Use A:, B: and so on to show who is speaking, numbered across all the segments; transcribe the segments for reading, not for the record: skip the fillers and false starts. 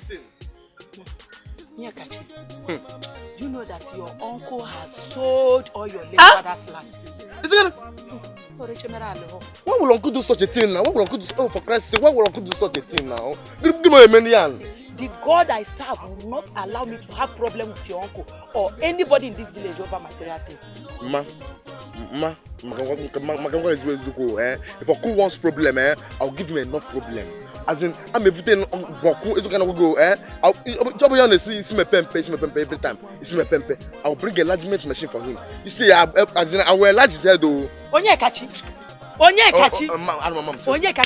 A: thing.
B: Nyakachi, you know that your uncle has sold all your late father's land.
A: Is it gonna... Why will uncle do such a thing now? Why will uncle do... Oh, for Christ's sake, why will uncle do such a thing now? Give me a million.
B: The God I serve will not allow me to have problem with your uncle or anybody in this village over material things.
A: If uncle wants problem, I'll give him enough problem. As in, I'm everything uncle is gonna go, I'll see my pempe every time. See my pempe. I'll bring a large machine for him. You see, as in, I will enlarge his head though.
B: Onyekachi,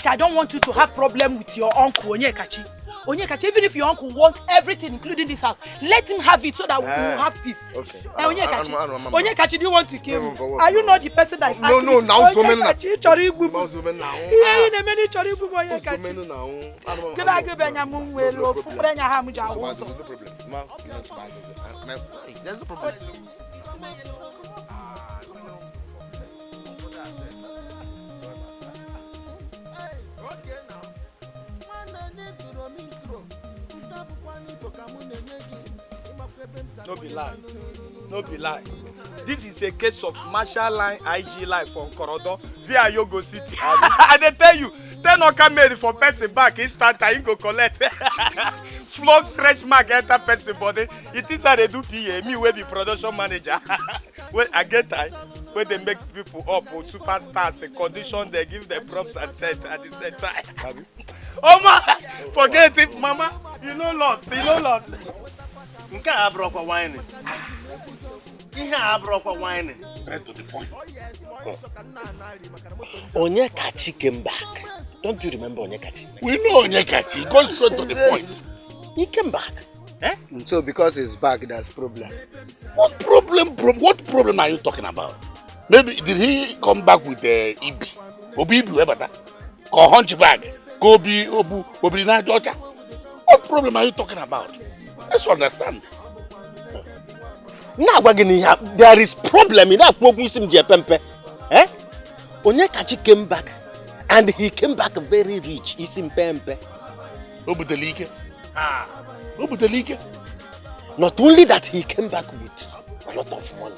B: I don't want you to have problem with your uncle, Onyekachi. Onyekachi, even if your uncle wants everything, including this house, let him have it so that we will have peace.
A: Okay.
B: Onyekachi, do you want to kill me? Are you not the person that is asking
A: No, now zooming now. There's no problem.
C: No be lie. No be lie. This is a case of martial line IG life from Korodo via Yogo City. I dey tell you, 10 oka made for person back instant you go collect. Flog stretch mark enter person body. It is how they do PA. Me will be production manager. When I get time, when they make people up with superstars, a condition they give them props and set at the same time. Oh man, forget it, mama. You know loss.
A: Nke a broke wine. Ihe a broke wine.
D: Right to the point. Onyekachi came back. Don't you remember Onyekachi? We know Onyekachi. He goes straight to the point. He came back. Eh?
E: So because he's back, there's problem.
D: What problem? What problem are you talking about? Maybe did he come back with Ibi? Obi whatever that? Or hunchback? Gobi Obi na Georgia? What problem are you talking about? Let's understand.
E: Now there is problem in that Mogusim Jepempe. Eh? Onyekachi came back and he came back very rich. Isim Pempe.
D: Obudelike.
E: Not only that, he came back with a lot of money.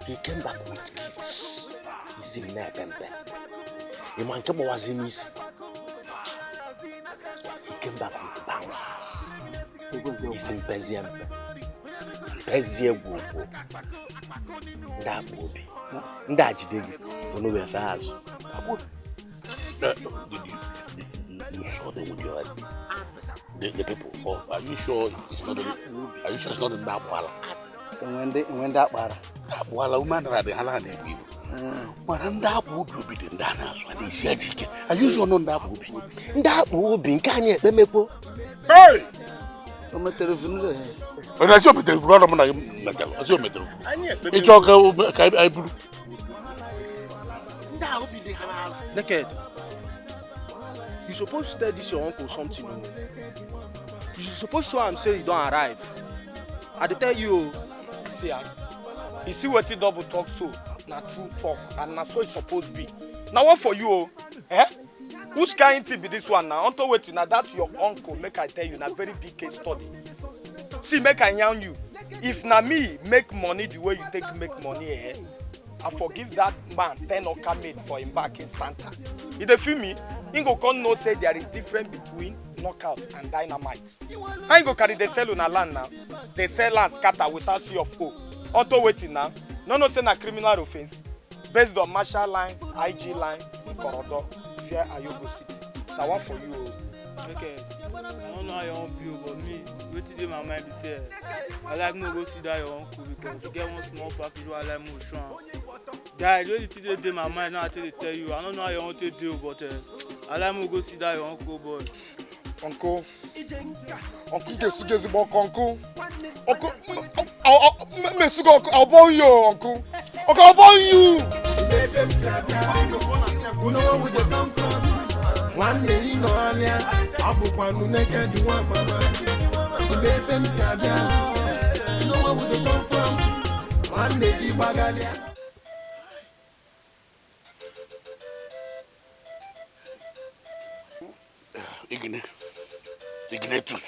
E: He came back with gifts. Isim Pempe. Imankebo was in easy. He came back with bouncers. Isim Peziempe. Peziegwo. Ndabobi. Ndajidegi. Ono wefazo.
D: You saw them with your the people. Oh, are you sure it's not? Are you sure it's not in Dabwala?
E: When that bar.
D: Dabwala, woman, are the Halani people. But that would be the Dana. Are you sure not that would be?
E: That would be Kanye, the Mepo.
D: Hey!
E: I'm a telephone.
D: When I saw the telephone, I saw metal. It's all I blew.
E: That would be the Halal.
C: Naked. You supposed to tell this your uncle something. You supposed to show him say you don't arrive. I tell you, see, you see what he double talk so, na true talk, and na so it's supposed to be. Now what for you, eh? Which kind to be this one now? Unto waiting, now that's your uncle. Make I tell you, na very big case study. See, make I yarn you. If na me make money the way you take make money, I forgive that man 10 oka made for him back instanta. If they feel me, he go come know say there is difference between knockout and dynamite. How you go carry the sell on a land now? They sell and scatter without C of O. Auto waiting now. No say na criminal offense based on martial line, IG line, Korodo, Fear Ayogo City. That one for you.
F: Okay. I don't know how your uncle feel, but me, waiting in my mind be say, I like to go see that your uncle because you get one small package where I like more strong. Guy, the only thing they in my mind now I tell you, I don't know how your uncle do, but I like to go see that your uncle boy.
C: Uncle gets about uncle. I'll born you, uncle. Okay, I'll born you.
G: One day you know I'm here. I'll put one who naked you want mama. The baby said, you know where would they come from? One day you bagalia.
D: Ignatius.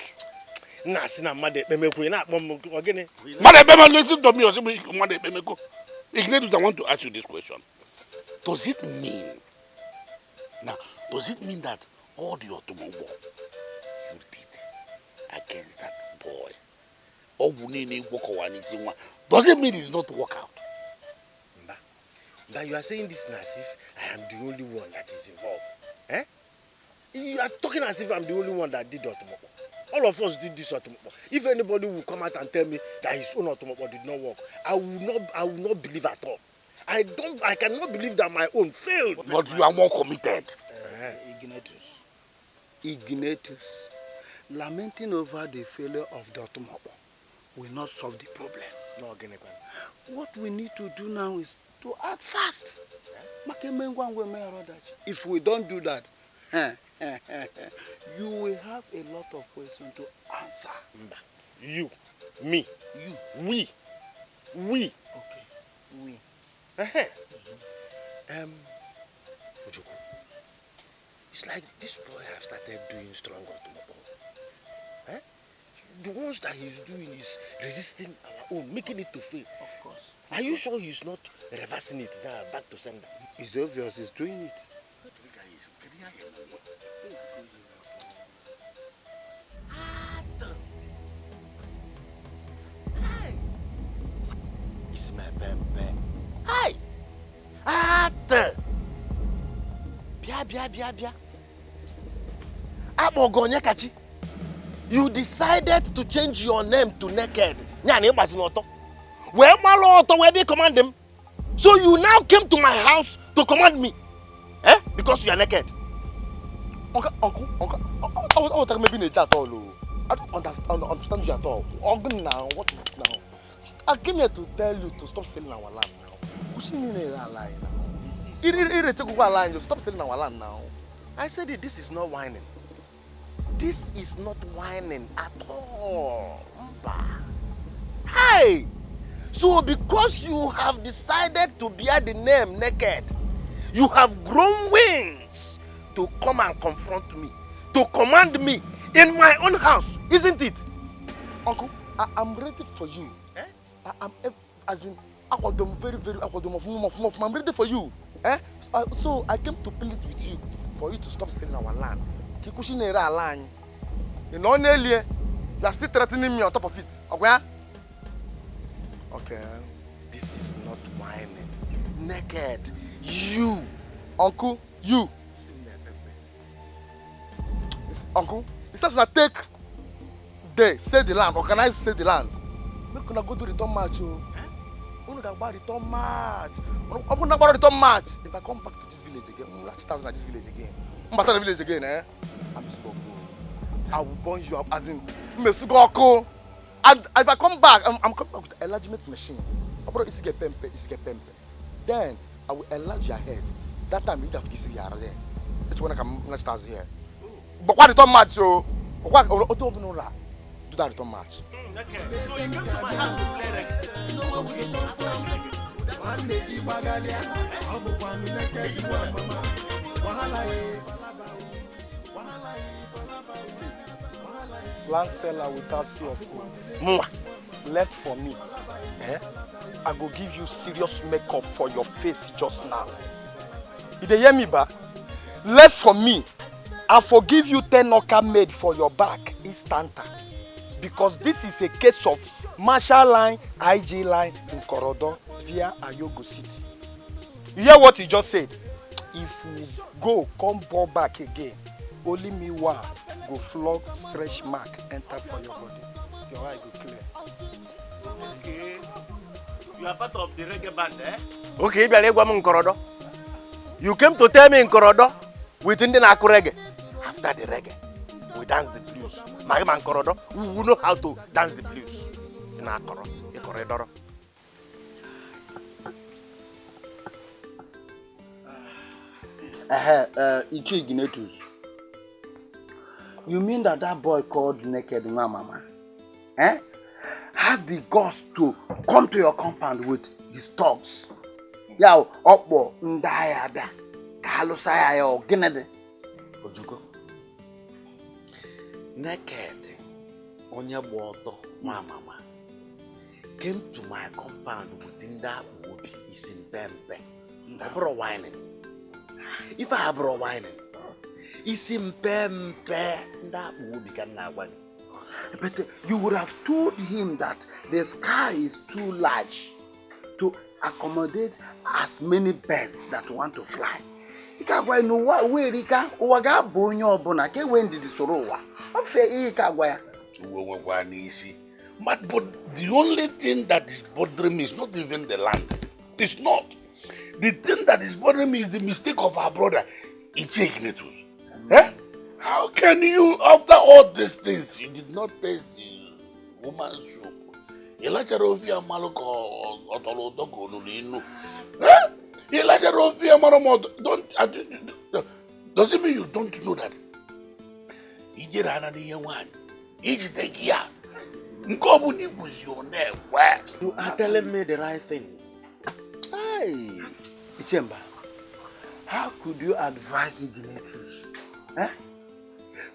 E: Nasina mother, Bemeko, not again.
D: Mother Bema, listen to me, or something, Mother Bemeko. Ignatius, I want to ask you this question. Does it mean that all the automobile you did against that boy, or does it mean it did not work out?
E: But you are saying this as if I am the only one that is involved. Eh? You are talking as if I'm the only one that did the automobile. All of us did this automobile. If anybody will come out and tell me that his own automobile did not work, I will not believe at all. I cannot believe that my own failed.
D: But you are more committed.
H: Ignatius, lamenting over the failure of the automobile will not solve the problem.
E: No,
H: what we need to do now is to act fast. If we don't do that, you will have a lot of questions to answer.
E: You, me, we.
H: Okay, we.
E: Ojoko, it's like this boy have started doing strong automobile. Eh? The ones that he's doing is resisting our own, making it to fail.
H: Of course.
E: Are you sure he's not reversing it now, back to sender?
H: It's obvious he's doing it.
E: It's my pempe. Hi! Ate! Bia. Abogonya kachi. You decided to change your name to Naked. Nyani Basinoto. Where Malo, where they command them? So you now came to my house to command me? Eh? Because you are naked. Uncle, I don't maybe nature at all. I don't understand you at all. Uncle now, what is it now? I came here to tell you to stop selling our land now. What you mean that line now? Stop selling our land now. I said it, this is not whining. This is not whining at all. Hey! So because you have decided to bear the name Naked, you have grown wings to come and confront me, to command me in my own house, isn't it? Uncle, I'm ready for you. Eh? I'm ready for you. Eh? So I came to plead with you for you to stop selling our land. You know, you are still threatening me on top of it. Okay? Okay. This is not whining. Naked. You. Uncle, you. Uncle, it says not take day, sell the land, organize sell the land. We're gonna go do return match. We're gonna buy return match. I'm gonna buy return match. If I come back to this village again, I'm like 1,000 at this village again. I'm back to the village again, eh? I'm stuck. I will burn you up as in Mesugoko. And if I come back, I'm coming back with an enlargement machine. Then I will enlarge your head. That time you have kissed your head. It's when I come next time here. But what return match, so what do that return match?
G: Okay. So you come to my house to play reggae. You know what we come from? One day you bagalia, Abu Panu Naked, you are mama.
C: Land seller without sea of food. Left for me. Eh? I go give you serious makeup for your face just now. You dey hear me, ba? Left for me. I forgive you 10 knocker made for your back instanta. Because this is a case of Marshall Line, IG Line in Korodo via Ayogo City. You hear what he just said? If you go, come ball back again, only me one go flog, stretch mark, enter for your body. Your eye go clear.
E: Okay. You are part of the reggae band, eh? Okay, in Korodo. You came to tell me in Korodo within the Naku reggae. After the reggae, we dance the blues. My man Korodo, we know how to dance the blues. In Akoro, in Corridor.
H: Ignatius. You mean that boy called Naked Mama, has the guts to come to your compound with his thugs? Yeah, Okbo, Ndaya, Kalusaya, or Ginede.
E: Ojugo. Naked Onya Boto, my mama, came to my compound within that wood is in Pempe. I brought whining. If I brought whining, it's in Pempe. That would become now one. But you would have told him that the sky is too large to accommodate as many birds that want to fly. Ikagwa no wa we rika o ga bo onye obuna ke when did soro wa. Ofe ikagwa ya.
D: But the only thing that is bothering me is not even the land. It's not. The thing that is bothering me is the mistake of our brother, Iche Ignetus. Eh? How can you, after all these things, you did not taste the woman's soup? Elijah Rovia Maloko Otolodoko Nulino. Eh? Elijah Rovia Maramoto. Does it mean you don't know that? Ijirana the one. Each the gear. Ngobuni was your name. Where?
E: You are telling me the right thing. Hey, Ichemba, how could you advise Ignetus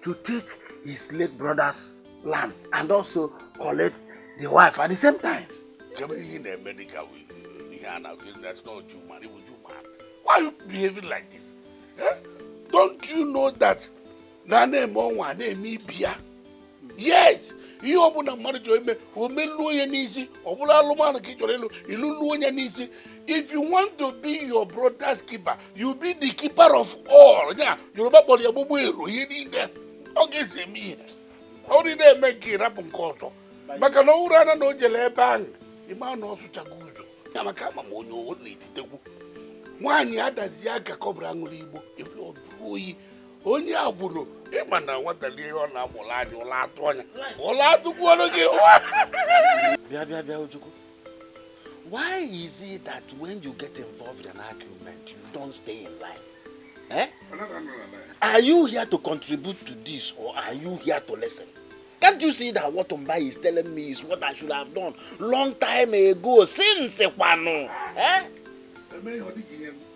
E: to take his late brother's lands and also collect the wife at the same time?
D: Coming in a medical that's not you, man. It was you, man. Why are you behaving like this? Eh? Don't you know that Nane Monwa name Bia? Yes, you open a marriage to him, who may lose easy, or will allow you. If you want to be your brother's keeper, you be the keeper of all. Yeah, you're about your boy, you need that. Okay, see me. How did they make it up on Koso? But I know rather no jelly bang. The man also chaguzo. Yamakama mono would need to go. One yada Ziaka Cobra Mulibo, if you're true. Only Abuno, Emana, what the Leon Amolani or Latonia. Ola to go.
E: Why is it that when you get involved in an argument, you don't stay in line? Eh? Are you here to contribute to this or are you here to listen? Can't you see that what Ombai is telling me is what I should have done long time ago since Ekwano? Eh?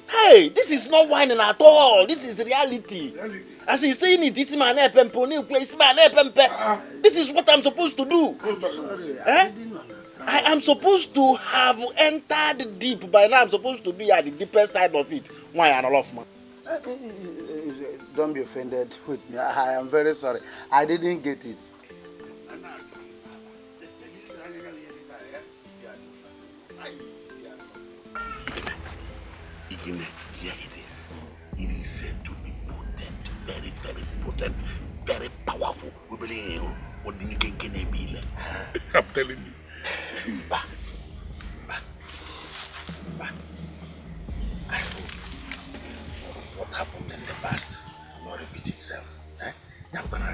E: Hey, this is not whining at all. This is reality. As he's saying it, this is what I'm supposed to do.
H: Sorry,
E: eh?
H: I didn't understand.
E: I am supposed to have entered deep. By now, I'm supposed to be at the deepest side of it. Why I'm not man?
H: Don't be offended with me. I am very sorry. I didn't get it.
D: Here it is. It is said to be potent, very, very potent, very powerful. I'm telling you.
E: I hope what happened in the past will not repeat itself.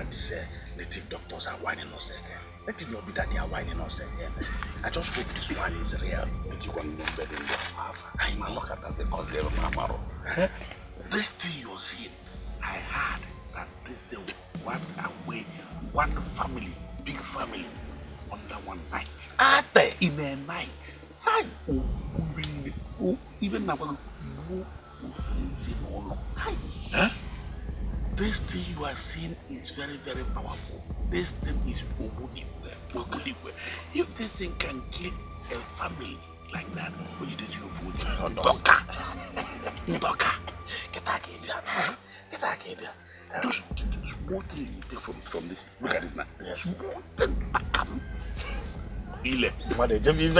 E: These native doctors are whining us again. Let it not be that they are whining us again. I just hope this one is real.
D: I'm look at the concept of Amaro. This thing you're seeing, I heard that this thing went away one family, big family, under one night. In a night. Even now, this thing you are seeing is very, very powerful. This thing is Obuniwe. If this thing can kill a family like that, what you did you food? Dikeh. Get back here. Just small thing you take from this. Look at it now. Small thing come. Ile. What
E: are you saying?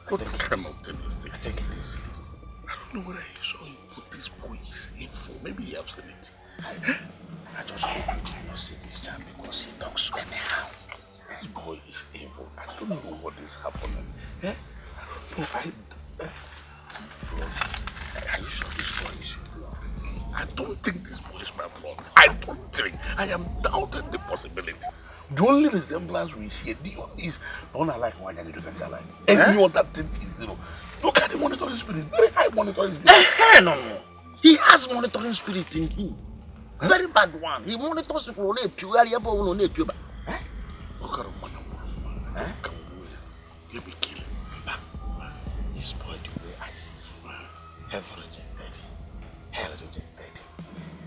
D: What kind of thing is this? I think it is. I don't know whether he saw you put this boy is evil. Maybe he has seen it.
E: I just hope you did not see this child because he talks anyhow.
D: This boy is evil. I don't know what is happening. I don't know.
E: Are you sure this boy is your blood?
D: I don't think this boy is my blood. I don't think. I am doubting the possibility. The only resemblance we see is don't I like one and you can like. Any other thing is zero. Look at the monitoring spirit, very high monitoring spirit.
E: No. He has monitoring spirit in him. Very bad one. He monitors people on a pure area, but on a pure.
D: Look at him. He'll be killing.
E: This boy, the way I see him, heaven rejected, hell rejected.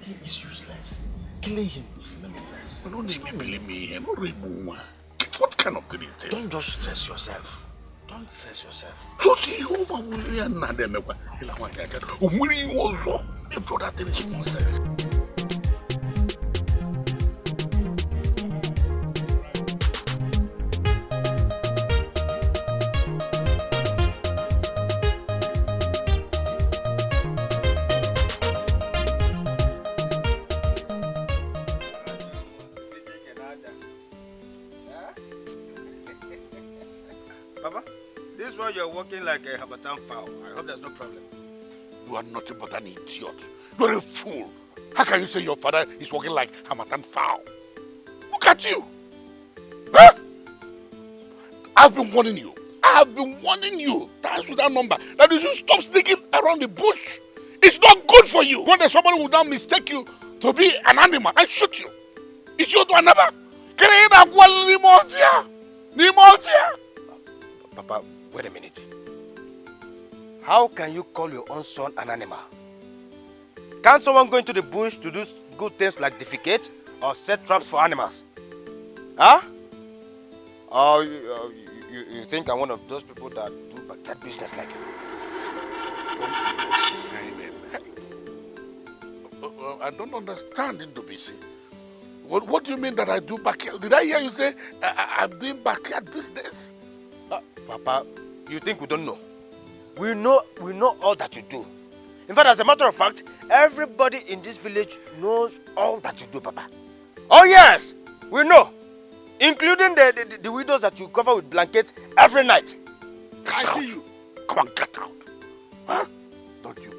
E: He is useless. Killing him is meaningless.
D: Don't believe me. What kind of thing is this?
E: Don't just stress yourself. Don't stress yourself.
D: So see you over not them. When you also, if that thing is nonsense.
C: Papa, this one you're walking like a Habatan fowl. I hope there's no problem.
D: You are nothing but an idiot. You are a fool. How can you say your father is walking like Hamatan fowl? Look at you. Huh? I've been warning you. That's with that number. That you should stop sneaking around the bush. It's not good for you. When there's somebody who will now mistake you to be an animal and shoot you. It's you to another.
C: Papa, wait a minute. How can you call your own son an animal? Can't someone go into the bush to do good things like defecate or set traps for animals? Huh? Or you think I'm one of those people that do that business like you?
D: I don't understand, Indobisi. What do you mean that I do backyard? Did I hear you say I'm doing backyard business?
C: Papa, you think we don't know? We know all that you do. In fact, as a matter of fact, everybody in this village knows all that you do, Papa. Oh yes, we know. Including the widows that you cover with blankets every night.
D: I see you. Come on, get out. Huh? Don't you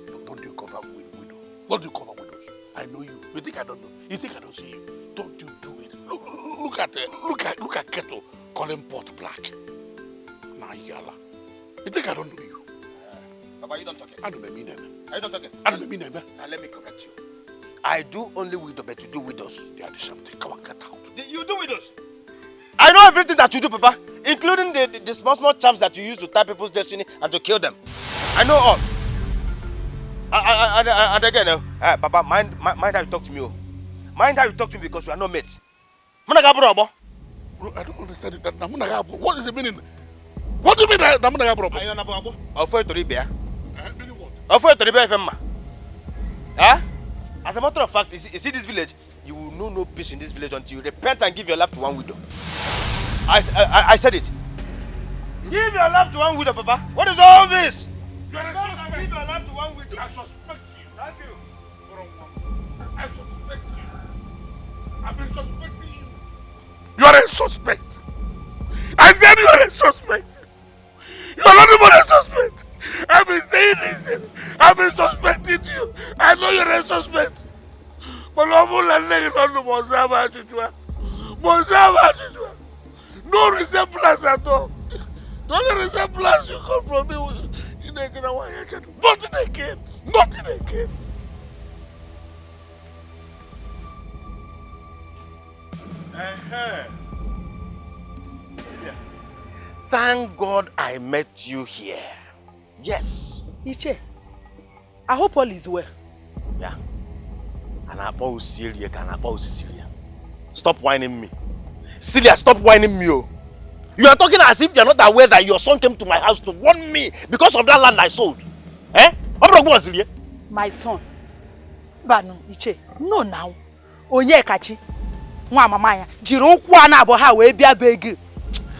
D: cover widows? Don't you cover widows? I know you. You think I don't know? You think I don't see you? Don't you do it? Look at Keto calling pot black. Nah, yalla. You think I don't know you?
C: Papa, you don't talk it.
D: I don't mean it.
C: I don't talk it.
D: I don't mean it.
C: Now let me correct you. I do only widow, but you do widows.
D: They are the same thing. Come on, get out.
C: You do widows? I know everything that you do, Papa, including the small chaps that you use to tie people's destiny and to kill them. I know all. And again, Papa, mind how you talk to me. Mind how you talk to me because you are no mates.
D: I don't understand it. What is the meaning? What do you mean that Namunagabro?
C: I don't know. I'll fight to Ribia. I'll fight to Ribia. Huh? As a matter of fact, you see this village, you will know no peace in this village until you repent and give your life to one widow. I said it. Give your life to one widow, Papa. What is all this?
D: You are a suspect.
C: Give your life to one widow.
D: I suspect you.
C: Thank you.
D: I suspect you. I've been suspecting you. You are a suspect. I said you are a suspect. You are not even a suspect. I've been saying this. I've been suspecting you. I know you're a suspect. But no resemblance at all. The only resemblance you come from me in Nigeria. Nothing again. Nothing again.
E: Thank God I met you here. Yes.
B: Iche, I hope all is well.
E: Yeah. And about Celia, Celia. Stop whining me. Celia, stop whining me. Oh. You are talking as if you are not aware that your son came to my house to warn me because of that land I sold. Eh? Celia?
B: My son. Banu, Iche, no now. Onye kachi. Nwa mama ya. Jiri okwu ana abo ha we bia beg.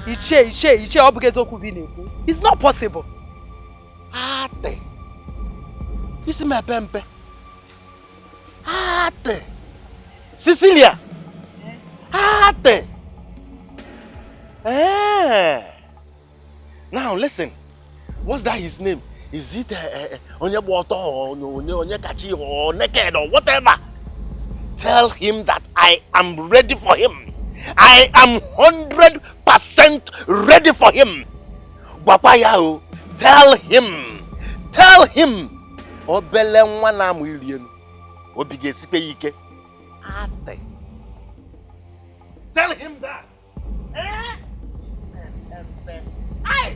B: Iche obugezo ku bi na-ekwu. It's not possible.
E: Ate. Isi me pempe. Ate. Cecilia. Ate. Now listen. What's that his name? Is it Onye Boto or Onye Kachi or Naked or whatever? Tell him that I am ready for him. I am 100% ready for him. Gwapaya, tell him. Obele nwana mu ilienu. Obige sipe ike. Ate. Tell him that. Eh? Aye.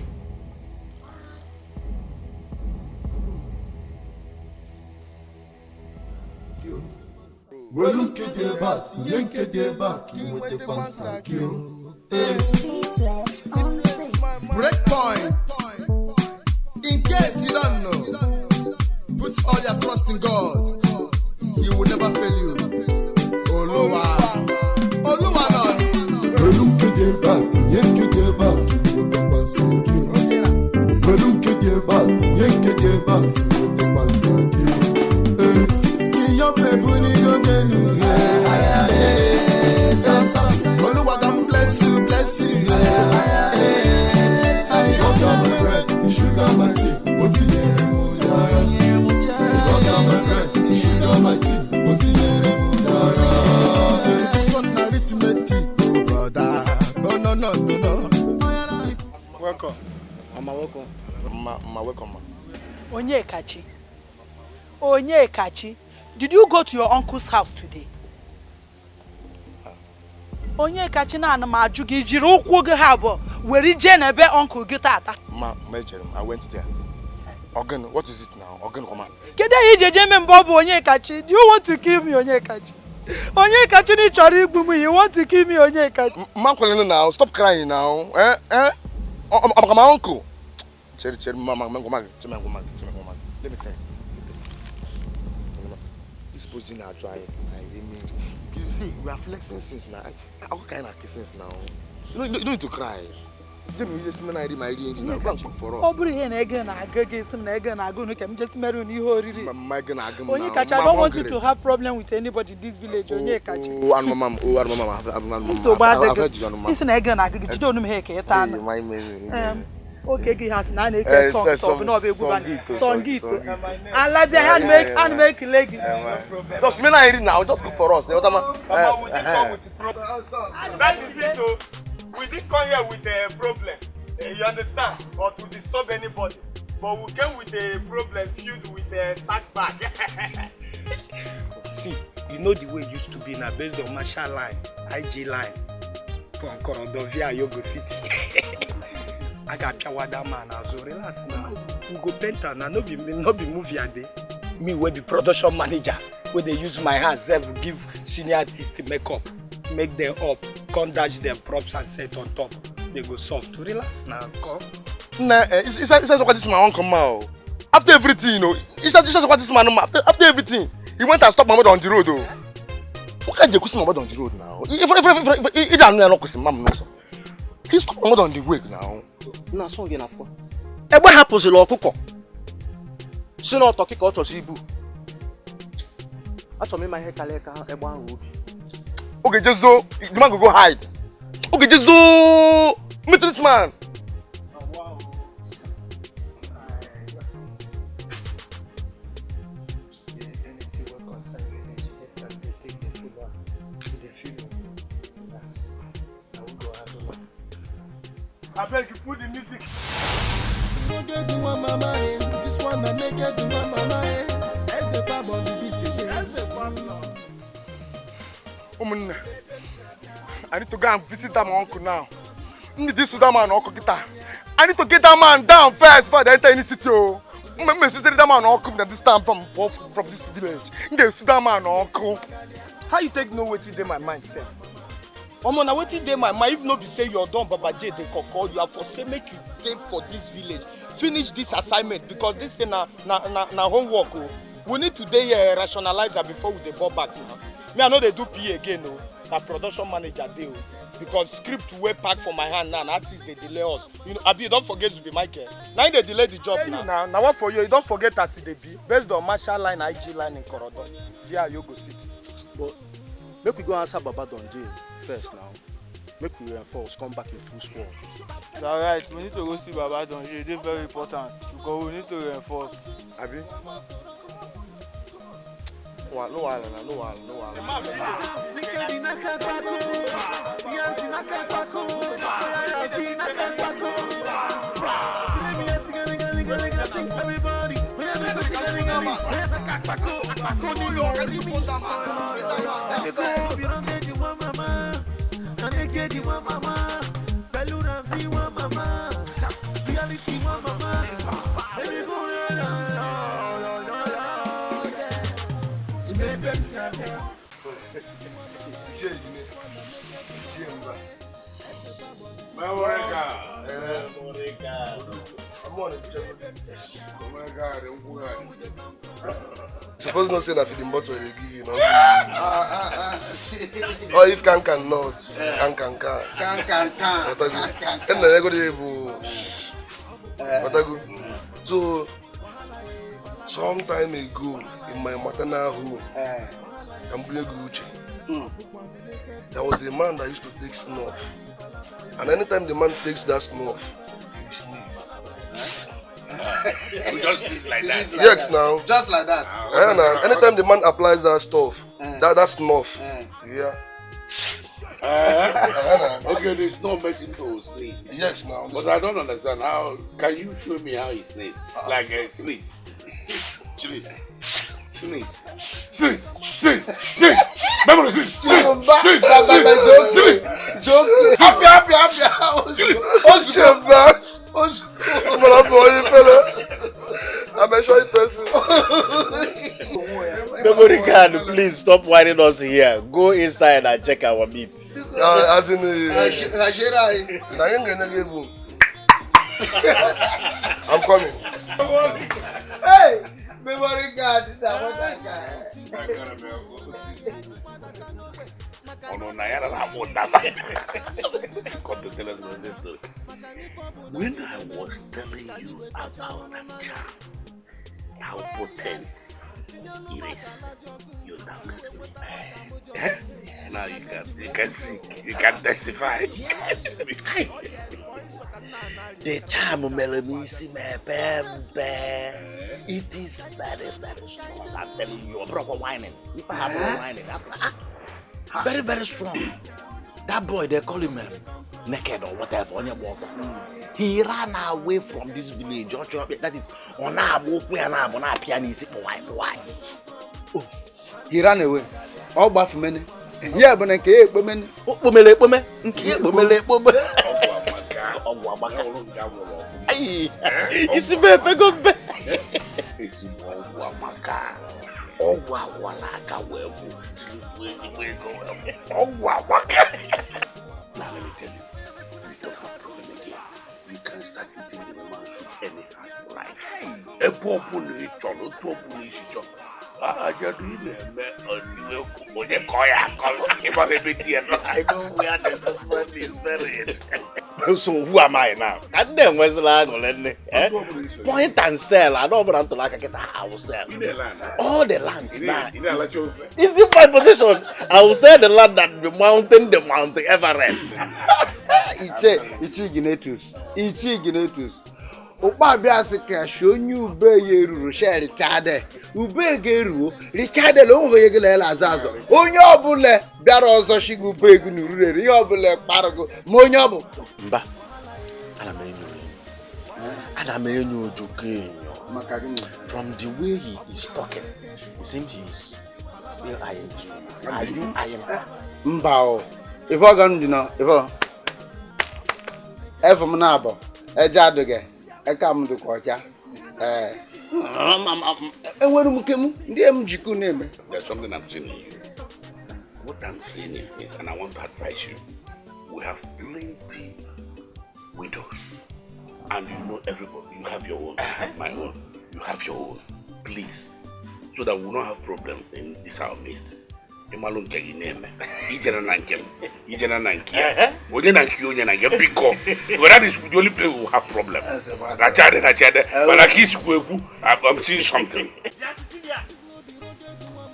G: Break point. In case you don't know, put all your trust in God. He will never fail you. Oluwa no. Oluwa God bless you. Sugar my tea, this one arithmetic, brother. No.
C: Welcome. Mama, welcome.
E: Ma welcome.
B: Onyekachi, did you go to your uncle's house today? Onyekachi na ma aju gi jiri ukwu gi ha bo weri je na be uncle gi tata.
E: Ma I went there. Organ, what is it now? Organ, come on.
B: Kede yi jeje me mbo bo Onyekachi. Do you want to kill me, Onyekachi? Onyekachi ni chori igbu mu, you want to kill me, Onyekachi?
E: Ma now, stop crying now. My uncle. Cherry, mama, let me tell you. This position I try. You see, we are flexing since now. How kind of kissing now? You don't need to cry. Jimmy, you just man, I my idea. Now go and cook for us.
B: Onyekachi, I don't want you to have problem with anybody in this village. Onyekachi. Okay, he has none. Song. Allah, the hand make leg.
E: Just me now, now. Just cook for us.
C: That is it. We didn't come here with a problem. You understand? Or to disturb anybody. But we came with a problem filled with a sack bag.
I: See, you know the way it used to be now, based on Marshall line, IG line, from Korodovia, Yogo City. I got Kawada man, so relax now. We go painter now, no be movie a day. Me will be production manager, where they use my hands, give senior artists makeup, make them up, dash them props and set on top. They go soft. To relax now, come.
E: Nah, it's like what this man come out. After everything, you know, it's like what this man after everything. He went and stopped my mother on the road, though. What can't you question my mother on the road now? If he don't know, question mom no. He stopped my mother on the way now.
C: No, so again after. What happens to law cook? So no talking about Osibu. I told me my head kaleka ebwan road.
E: Okay, just so the man go hide. Okay, just so meet this man.
C: Wow. I beg you put the music.
G: This one I make it to my mama. As the fab on the beach, as the fab now.
E: I need to go and visit that my uncle now. I need to get that man down first before they enter any city. That man uncle this time from this village. That man uncle.
I: How you take no what in my mind, self? Omo na wetin dey my mind if no be say you're done Baba J dey call you are for say make you take for this village finish this assignment because this thing na homework o we need to dey rationalize am before we dey go back now. Me I no dey do PA again o na production manager dey o because script wey pack for my hand now na artists dey delay us you know abi you don forget to be Michael na him dey delay the job now. Na what for you don forget as e dey be based on Marshall line IG line in Korodon via Yogo City.
C: But make we go answer Baba Donjay first now. Make we reinforce, come back in full squad.
F: Alright, we need to go see Baba Donjay. It is very important because we need to reinforce.
E: Abi? Suppose not say that feeding bottle they give you, no? Or if can not, can. What a good. And then I go to what a good. So, some time ago in my maternal home, I'm Gucci. There was a man that used to take snuff, and anytime the man takes that snuff, he sneeze.
D: You just sneeze like that.
E: Yes, now.
H: Just like that.
E: Now. Anytime the man applies that stuff, that snuff, yeah.
D: Okay, there's no medicine to sneeze.
E: Yes, now.
D: But I don't understand how. Can you show me how he sneeze? Like a sneeze. Sneeze. Remember the sneeze.
E: I'm a shy person.
J: Memory card, please stop whining us here. Go inside and check our meat.
E: As in I'm coming.
H: Hey, memory card.
D: Oh no, Nayara, I won't come to tell us about this story. When I was telling you about that child, how potent it is, you doubted me. Yes. Now you can see, you can testify. Yes.
E: The charm melanisi me pembe. It is very, very strong. I'm telling you, I'm broken whining. If I have no whining, very, very strong. That boy, they call him naked or whatever on your water. He ran away from this village. That is on our piano. Why?
H: Oh, he ran away. All but for many. Yeah, but I can't.
D: Now let me tell you, we don't have problem again. You can start eating the woman soup anyhow you like. A poor police, I just do the I know where the husband is buried.
J: So who am I now? And then where's the land? Point and sell. I don't want to like a house sell. All the lands now. Is it my position? I will sell the land that the mountain Everest.
H: It's Ignitus. Opa biasi ka shonyu ube yeru sheri kade ube geru rikade lo ngo yegele la azazo onye obule biara ozo shigu ube egu nurure ihe obule kparago mo onye obu
E: Mba ana m enyo ojoke from the way he is talking it seems he is still eyeing this woman. Are you eyeing her?
H: Mba o ifo ga ndina ifo efo na abo eja adoge Come to Kocha.
D: There's something I'm saying to you. What I'm saying is this, and I want to advise you. We have plenty widows, and you know everybody. You have your own. I have my own. You have your own. Please, so that we will not have problems in this our midst. Because that is the only place we will have problems. But I'm seeing something.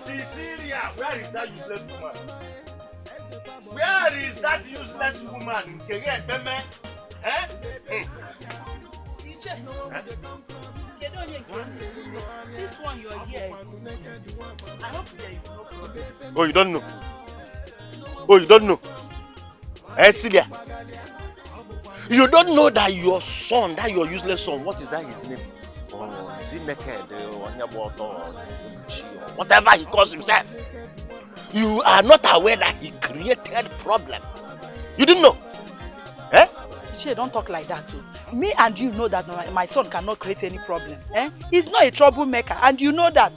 J: Cecilia, where is that useless woman? Where is that useless woman?
B: This one you're here. I hope there is no problem.
E: Oh, you don't know? Oh, you don't know? Celia, you don't know that your son, that your useless son, what is that his name? Oh, is he naked? Whatever he calls himself. You are not aware that he created problem. You didn't know? Eh?
B: Che, don't talk like that too. Me and you know that my son cannot create any problem. Eh? He's not a troublemaker, and you know that.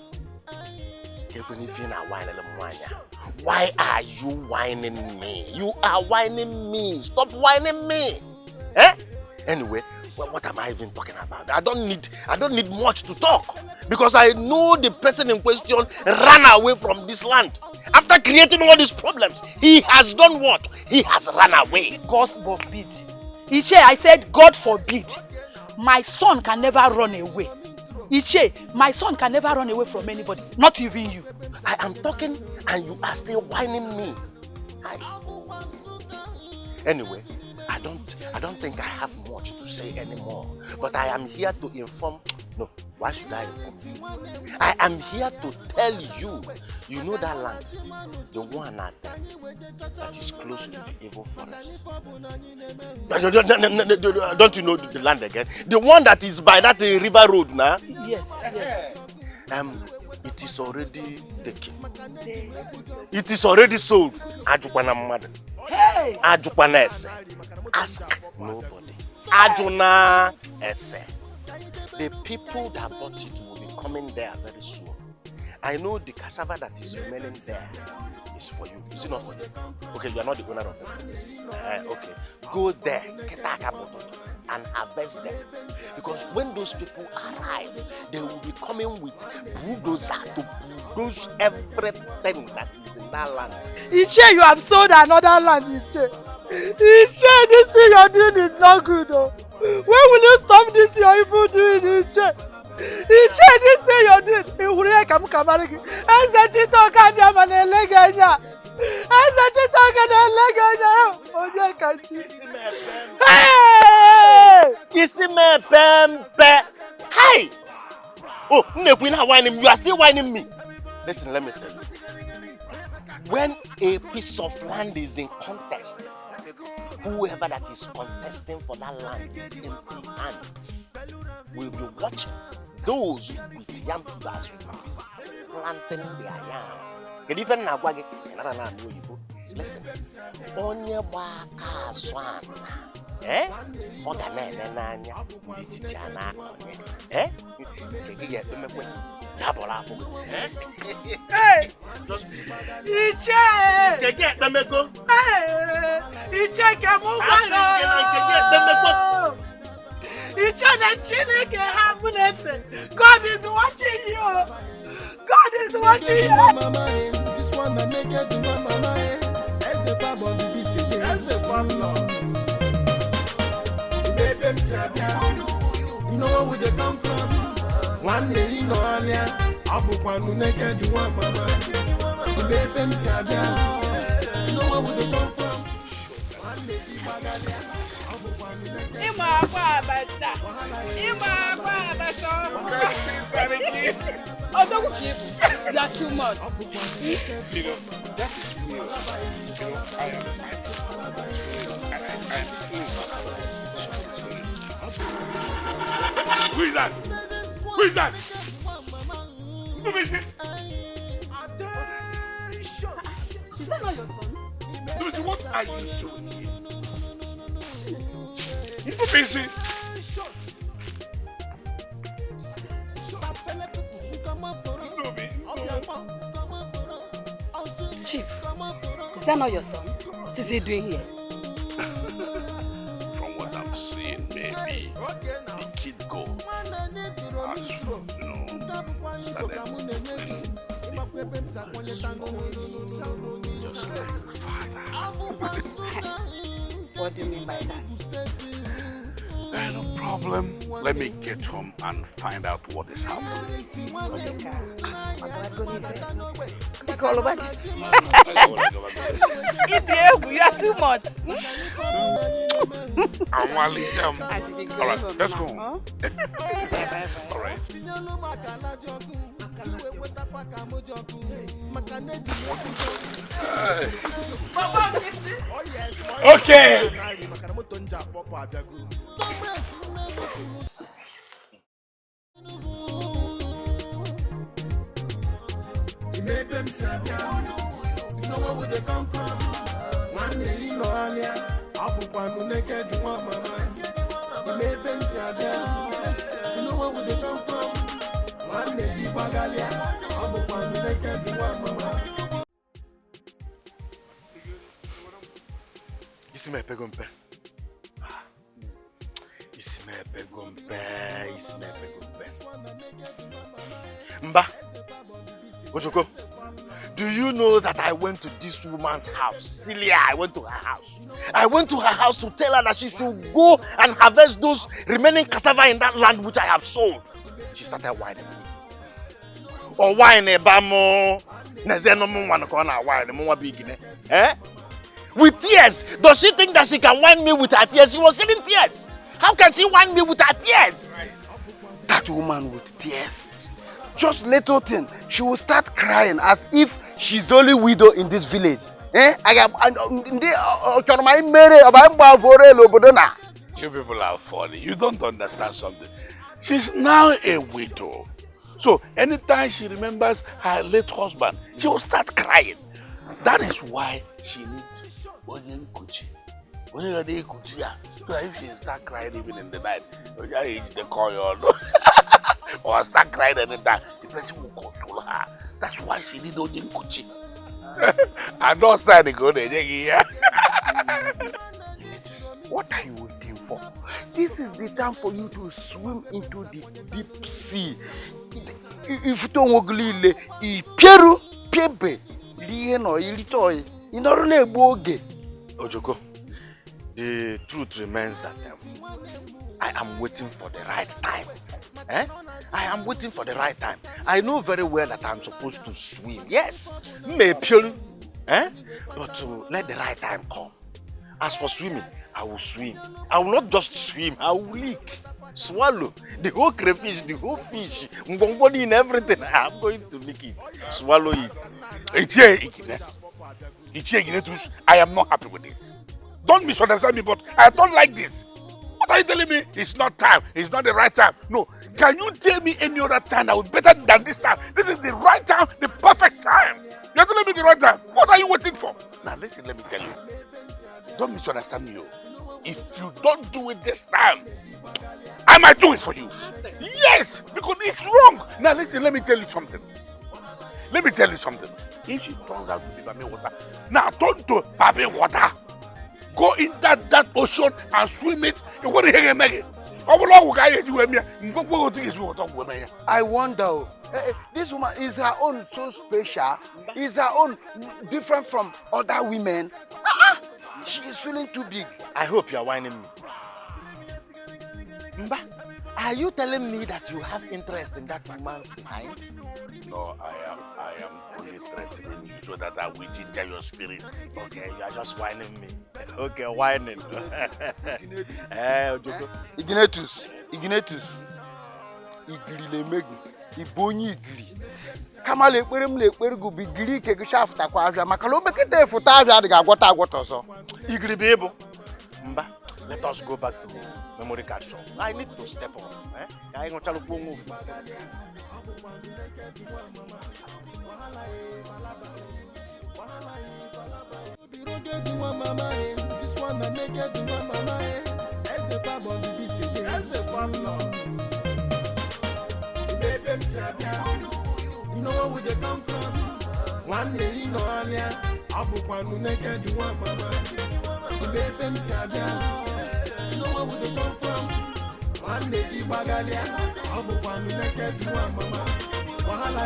E: Why are you whining me? You are whining me. Stop whining me. Eh? Anyway, what am I even talking about? I don't need much to talk. Because I know the person in question ran away from this land. After creating all these problems, he has done what? He has run away.
B: God forbid. Iche, I said God forbid. My son can never run away. Iche, my son can never run away from anybody. Not even you.
E: I am talking and you are still whining me. Anyway, I don't think I have much to say anymore. But I am here to inform. No, why should I inform you? I am here to tell you. You know that land, the one that is close to the evil forest. Don't you know the land again? The one that is by that river road now.
B: Yes.
E: It is already taken. It is already sold.
B: Hey!
E: Ask nobody. Ajuna ese. The people that bought it will be coming there very soon. I know the cassava that is remaining there is for you. Is it not for you? Okay, you are not the owner of it. Okay. Go there, and harvest them. Because when those people arrive, they will be coming with bulldozer to bulldoze everything that is in that land.
B: Iche, you have sold another land, Iche. Iche, this thing you're doing is not good, oh. When will you stop this you're even doing, Iche? Iche, this thing you're doing.
E: Hey! Oh, you are still whining me. Listen, let me tell you. When a piece of land is in contest, whoever that is contesting for that land with empty hands will be watching those with yam tubers planting their yam. Listen, onye baka swan, Oganene nanya, Dijiana,
B: Hey! Iche!
E: Get them go.
B: Hey! Iche Kamugano! Iche and Chineke Hamunefe! God is watching you! God is watching you!
G: This one that make it to my mama. That's the fab on the beach again. That's the fab now. You know where they come from. One day you know Abu Kwanu naked to one mama. You made them sad. You know where they come from. One day you Abu Kwanu naked.
B: Ima Bata. Oh, don't keep. You are too much.
D: You know, that is real. You know, I am Who is that? Who is that? Who is it?
K: Is that not your son?
D: Dude, what are you doing here? Information.
K: Chief, is that not your son? What is he doing here?
D: From what I'm seeing, maybe the kid go has, you know, just like father.
K: What do you mean by that?
D: No problem. Let me get home and find out what is happening.
K: You are too much.
D: All right, let's go. All right. Okay.
G: Made them sad, you know where would they come from? One day you know I'll put one naked to one mama. You made them sad, you know where would they come from? One day you bagalia, I'll put one naked to one mama.
E: Isi me pegompe. Isi me pegompe. Mba. Ojoko, do you know that I went to this woman's house? Celia, I went to her house. I went to her house to tell her that she should go and harvest those remaining cassava in that land which I have sold. She started whining me. Or whining bamo. Eh? With tears. Does she think that she can whine me with her tears? She was shedding tears. How can she whine me with her tears?
H: That woman with tears. Just little thing, she will start crying as if she's the only widow in this village. Eh?
D: You people are funny. You don't understand something. She's now a widow. So anytime she remembers her late husband, she will start crying. That is why she needs Onyen Kuchi. So if she start crying even in the night, they call you or start crying anytime, the person will console her. That's why she need Onyen Kuchi. I don't say the good here.
H: What are you waiting for? This is the time for you to swim into the deep sea. If you don't want to Peru, Pepe, Lieno, Ilitoy, you don't know
E: Ojoko, the truth remains that I am waiting for the right time. Eh? I am waiting for the right time. I know very well that I'm supposed to swim. Yes, maybe. Eh? But to let the right time come. As for swimming, I will swim. I will not just swim, I will lick, swallow the whole crayfish, the whole fish, mbongoni and everything. I am going to lick it, swallow it.
D: I am not happy with this. Don't misunderstand me, but I don't like this. What are you telling me? It's not time. It's not the right time. No. Can you tell me any other time that would be better than this time? This is the right time, the perfect time. You're telling me the right time. What are you waiting for? Now listen, let me tell you. Don't misunderstand me. If you don't do it this time, I might do it for you. Yes, because it's wrong. Now listen, let me tell you something. If she turns out to be Babe Water, now turn to Babe Water. Go in that ocean and swim it. What the heck make it?
H: I wonder, this woman, is her own so special? Is her own different from other women? She is feeling too big.
E: I hope you are whining me. Mba, are you telling me that you have interest in that woman's mind?
D: No, I am only threatening you so that I will ginger your spirit.
E: Okay, you are just whining me. Okay, whining.
H: Ignatus. Igiri le megu. Ibonyi igiri. Kama le ekpere go bigiri ke go shaft akwa avia makalo bekete futa avia de agwota ozo.
E: Igiri be ebo. Mba, let us go back to memory card shop. I need to step up. I ain't gonna move.
G: This one that make it to my mama. As the fab on the beach, as the fab you know where would they come from? One day you know Abu Kwanu naked to one mama. You know where would they come from? One day you bagalia. Abu Kwanu naked to one mama. Wahala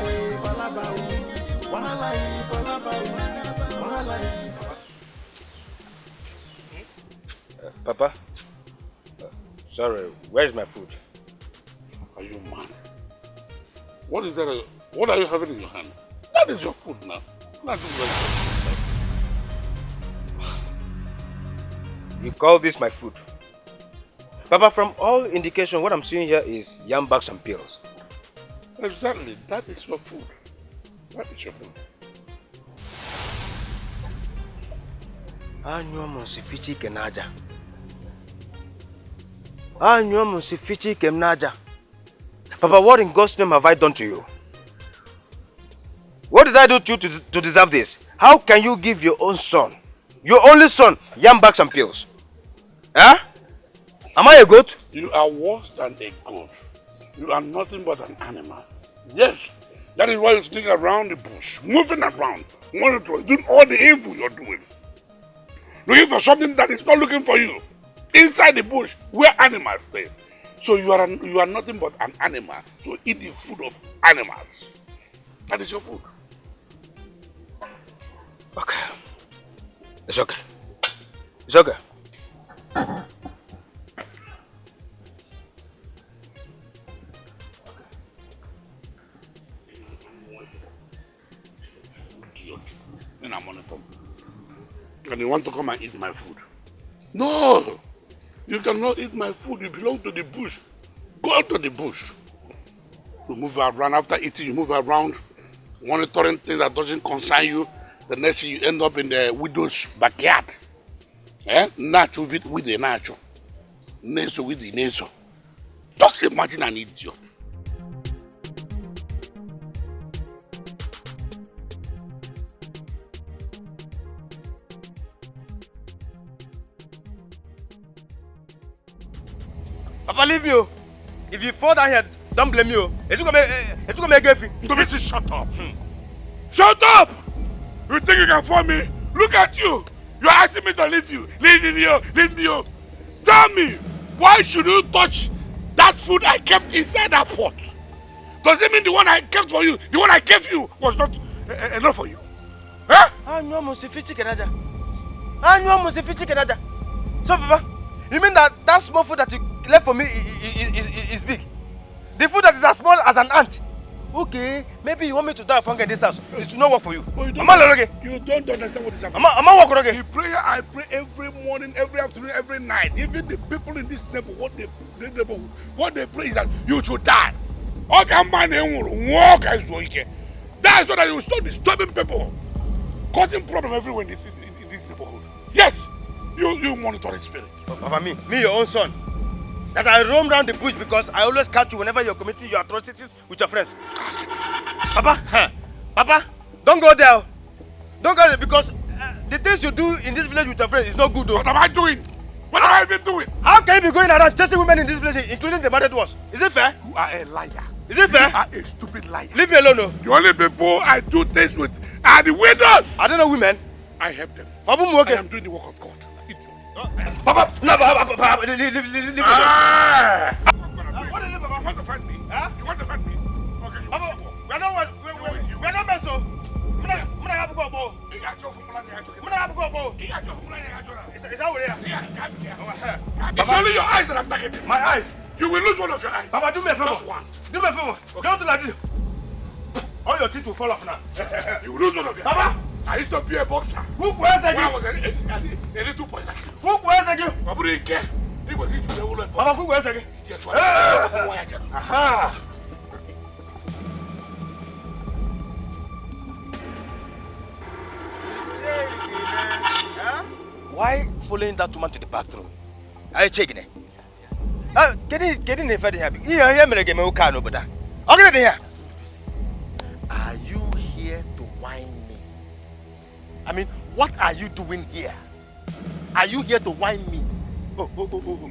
C: Papa, Sorry, where is my food?
D: Are you mad? What is that? What are you having in your hand? That is your food now.
C: You call this my food? Papa, from all indication, what I'm seeing here is yam bags and pills.
D: Exactly, that is your food. That is your food.
C: Anywa monsifichi kenaja. Anywa monsifichi kenaja. Papa, what in God's name have I done to you? What did I do to you to deserve this? How can you give your own son, your only son, yam bags and pills? Huh? Am I a goat?
D: You are worse than a goat. You are nothing but an animal. Yes, that is why you stick around the bush, moving around, monitoring, doing all the evil you're doing. Looking for something that is not looking for you. Inside the bush, where animals stay. So you are nothing but an animal. So eat the food of animals. That is your food.
C: Okay. It's okay. It's okay.
D: Then I monitor. And you want to come and eat my food? No! You cannot eat my food. You belong to the bush. Go out to the bush. You move around. After eating, you move around, monitoring things that doesn't concern you. The next thing you end up in the widow's backyard. Natural with the natural. Neso with the neso. Just imagine an idiot.
C: Papa, leave me. If you fall down here, don't blame me. It's gonna make a fee.
D: Shut up. Shut up! You think you can fool me? Look at you. You are asking me to leave you. Leave me. Tell me, why should you touch that food I kept inside that pot? Does it mean the one I kept for you, the one I gave you, was not enough for you? Huh?
C: So, Papa, you mean that small food that you left for me is big? The food that is as small as an ant? Okay, maybe you want me to die of hunger in this house. It will not work for you.
D: You don't understand what is happening. The prayer I pray every morning, every afternoon, every night. Even the people in this neighborhood, what they pray is that you should die. That is so that you stop disturbing people, causing problems everywhere in this neighborhood. Yes, you monitor the spirit.
C: Papa, me your own son. That I roam around the bush because I always catch you whenever you're committing your atrocities with your friends. Papa, don't go there. Don't go there because the things you do in this village with your friends is not good though.
D: What am I doing? What am I even doing?
C: How can you be going around chasing women in this village, including the married ones? Is it fair?
D: You are a liar.
C: Is it fair?
D: You are a stupid liar.
C: Leave me alone, no.
D: The only people I do things with are the widows.
C: I don't know women.
D: I help them.
C: I
D: am doing the work of God.
C: Papa, no, Papa, leave me alone.
D: What is it, Papa? You want to fight me? Huh? You want to fight me? Okay, you
C: Papa, we're not men, so. Is that what it is?
D: It's only your eyes that I'm targeting.
C: My eyes?
D: You will lose one of your eyes.
C: Papa, do me a favor.
D: Just one.
C: Do me a favor. Okay. Don't do like this. All your teeth will fall off now.
D: You will lose one of your eyes.
C: Papa!
D: I used to be a boxer.
C: Who was
D: when I was a little boy.
C: Who was you?
D: Papa didn't care. He was into the whole
C: Papa, who was you?
D: Yes,
C: aha! Why following that woman to the bathroom? Are you checking it? Get in the fed here. Here, me game no car no better. Okay, here.
E: Are you here to whine me? I mean, what are you doing here? Are you here to whine me? Oh.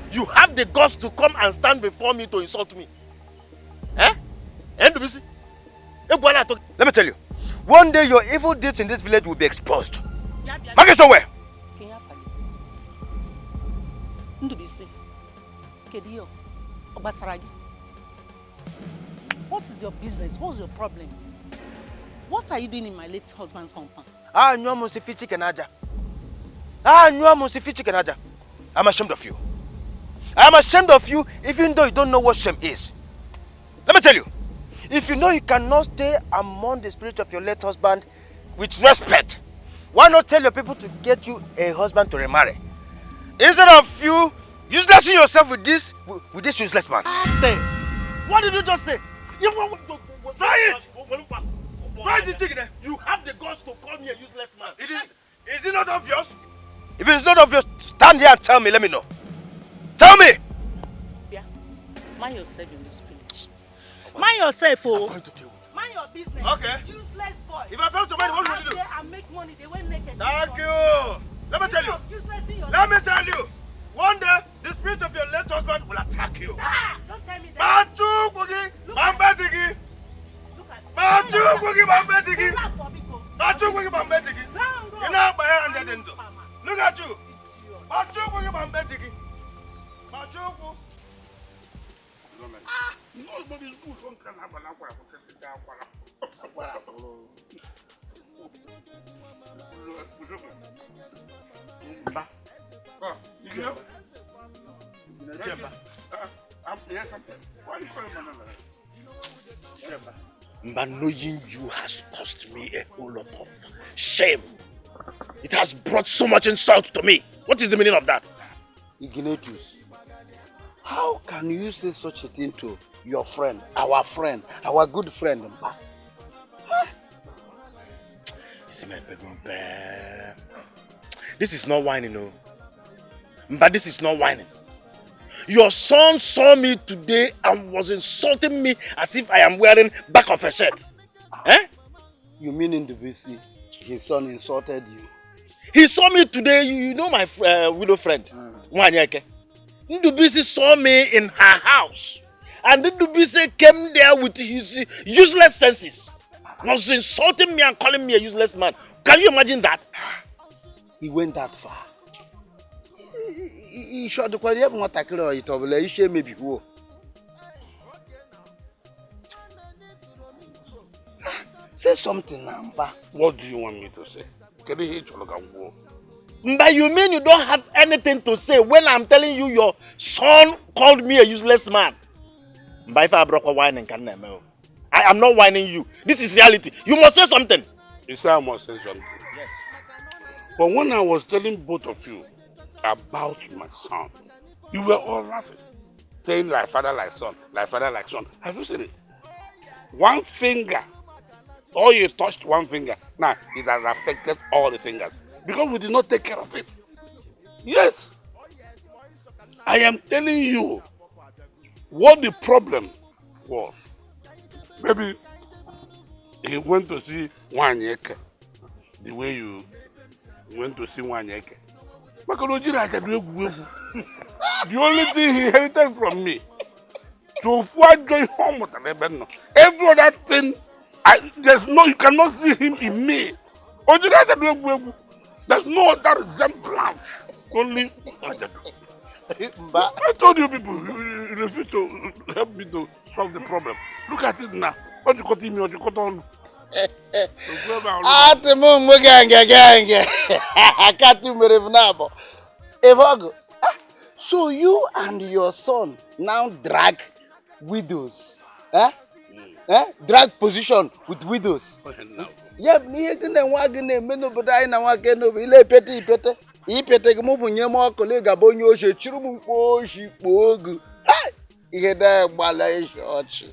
E: You have the guts to come and stand before me to insult me. Eh? Let
C: me tell you. One day your evil deeds in this village will be exposed. Make it somewhere.
B: What is your business? What's your problem? What are you doing in my late husband's compound?
C: I'm ashamed of you.
E: I am ashamed of you even though you don't know what shame is. Let me tell you, if you know you cannot stay among the spirit of your late husband with respect, why not tell your people to get you a husband to remarry? Instead of you uselessing yourself with this useless man.
J: What did you just say?
E: Try it!
J: Try the thing there. You have the guts to call me a useless man.
E: Is it not obvious? If it is not obvious, stand here and tell me, let me know. Tell me!
B: Yeah. Mind yourself in this village. Mind yourself, oh.
E: I'm going to deal with it.
B: Mind your business.
E: Okay.
B: Useless boy.
E: If I fail to mind, what will you do?
B: And make money, they won't make it.
E: Thank you. Let me tell you. Let me tell you. One day, the spirit of your late husband will attack you.
B: Ah, don't tell me that.
E: Machu Kugi, Mambetigi. Machu Kugi, Mambetigi. Machu Kugi, Mambetigi. You know, by hand, look at you. Machu Kugi, Mambetigi. Machu Kugi.
D: Nobody's good. One can have an aqua. You know? Why are you calling my name?
J: But knowing you has cost me a whole lot of shame. It has brought so much insult to me. What is the meaning of that?
H: Ignatius, how can you say such a thing to your friend, our good friend?
J: This is not whining, no. But this is not whining. Your son saw me today and was insulting me as if I am wearing back of a shirt. Eh?
H: You mean in the BC, his son insulted you?
J: He saw me today, you know my widow friend, Nwanyeke. Ndubisi saw me in her house. And Ndubisi came there with his useless senses. Was insulting me and calling me a useless man. Can you imagine that?
H: He went that far. He shot the quality of what I call it over the issue maybe. Say something, Namba.
D: What do you want me to say? Can you hit your go?
J: But you mean you don't have anything to say when I'm telling you your son called me a useless man? But if I broke a whining, I am not whining you. This is reality. You must say something.
D: You say I must say something.
J: Yes.
D: But when I was telling both of you about my son, you were all laughing, saying like father, like son, like father, like son. Have you seen it? One finger, all you touched one finger, now it has affected all the fingers because we did not take care of it. Yes, I am telling you what the problem was. Maybe he went to see Nwanyeke the way you went to see Nwanyeke. The only thing he inherited from me, to join home with every other thing, you cannot see him in me. There's no other resemblance. Only I told you people, you refuse to help me to solve the problem. Look at it now. What you cut me, what you cut on.
H: So you and your son now drag widows, drag position with widows. Yeah, me gonna wagene meno bodai na wagene ile pete ipete gmu nye mo kolega bonyo she chirumu po shi pogu. Ihe da gbala church.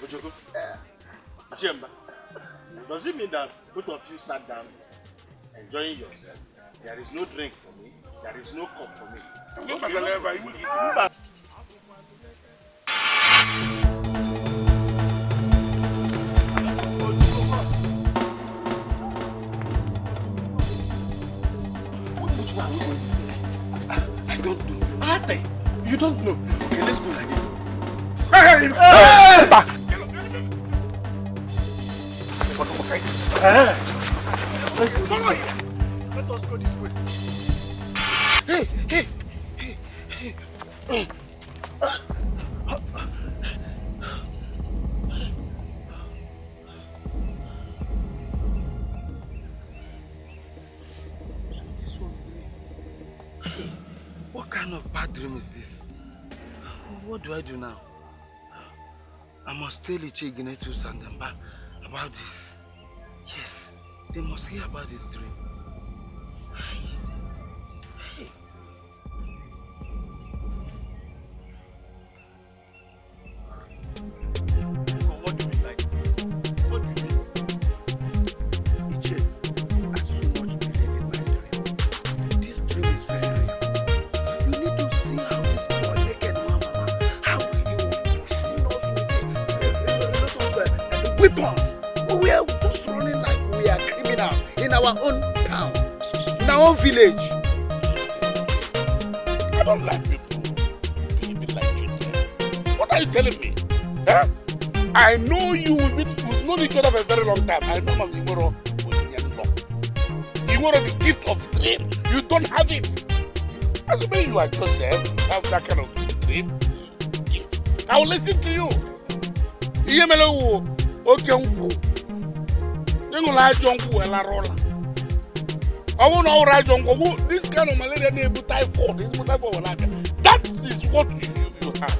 J: Ojoko. Jemba. Does it mean that both of you sat down enjoying yourself? There is no drink for me. There is no cup for me.
H: I don't know. Ate, you don't know. Okay, let's go like this.
D: Back.
J: Let us go this way. Hey.
H: What kind of bad dream is this? What do I do now? I must tell Iche Ignatius and Demba about this. Yes, they must hear about this dream. Hey.
E: What do you mean like? What do you mean?
H: Iche, I so much believe in my dream. This dream is very real. You need to see how this boy naked mama, how he was pushing us with a lot of weapons. We are just running like we are criminals in our own town, in our own village.
D: I don't like people behaving like children. What are you telling me? Huh? I know you. We've known each other for a very long time. I know you were the gift of dream. You don't have it. As when you are just have that kind of dream, I will listen to you. This kind of malaria, typhoid. That is what you have.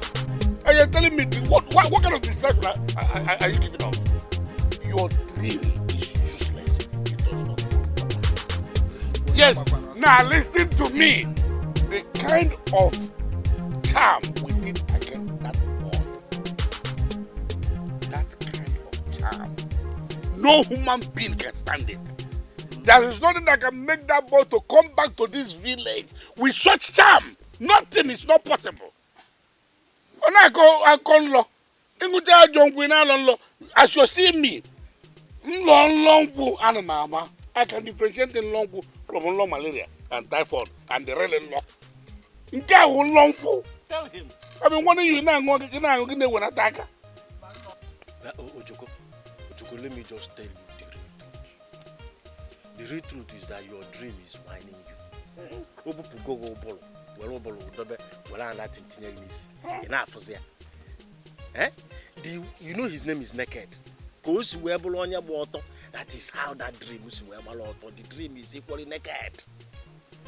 D: And you're telling me what kind of distraction are you giving off? Your dream is useless. It does not work. Yes, now listen to me. The kind of charm we need against that boy. That kind of charm. No human being can stand it. There is nothing that can make that boy to come back to this village with such charm. Nothing is not possible. As you see me, I can differentiate in long from long malaria and typhoid and the really long.
E: Tell him.
D: I mean, one of you now going to attack.
E: Ojoko, let me just tell you the real truth. The real truth is that your dream is whining you. You know his name is Naked. That is how that dream is. The dream is equally naked.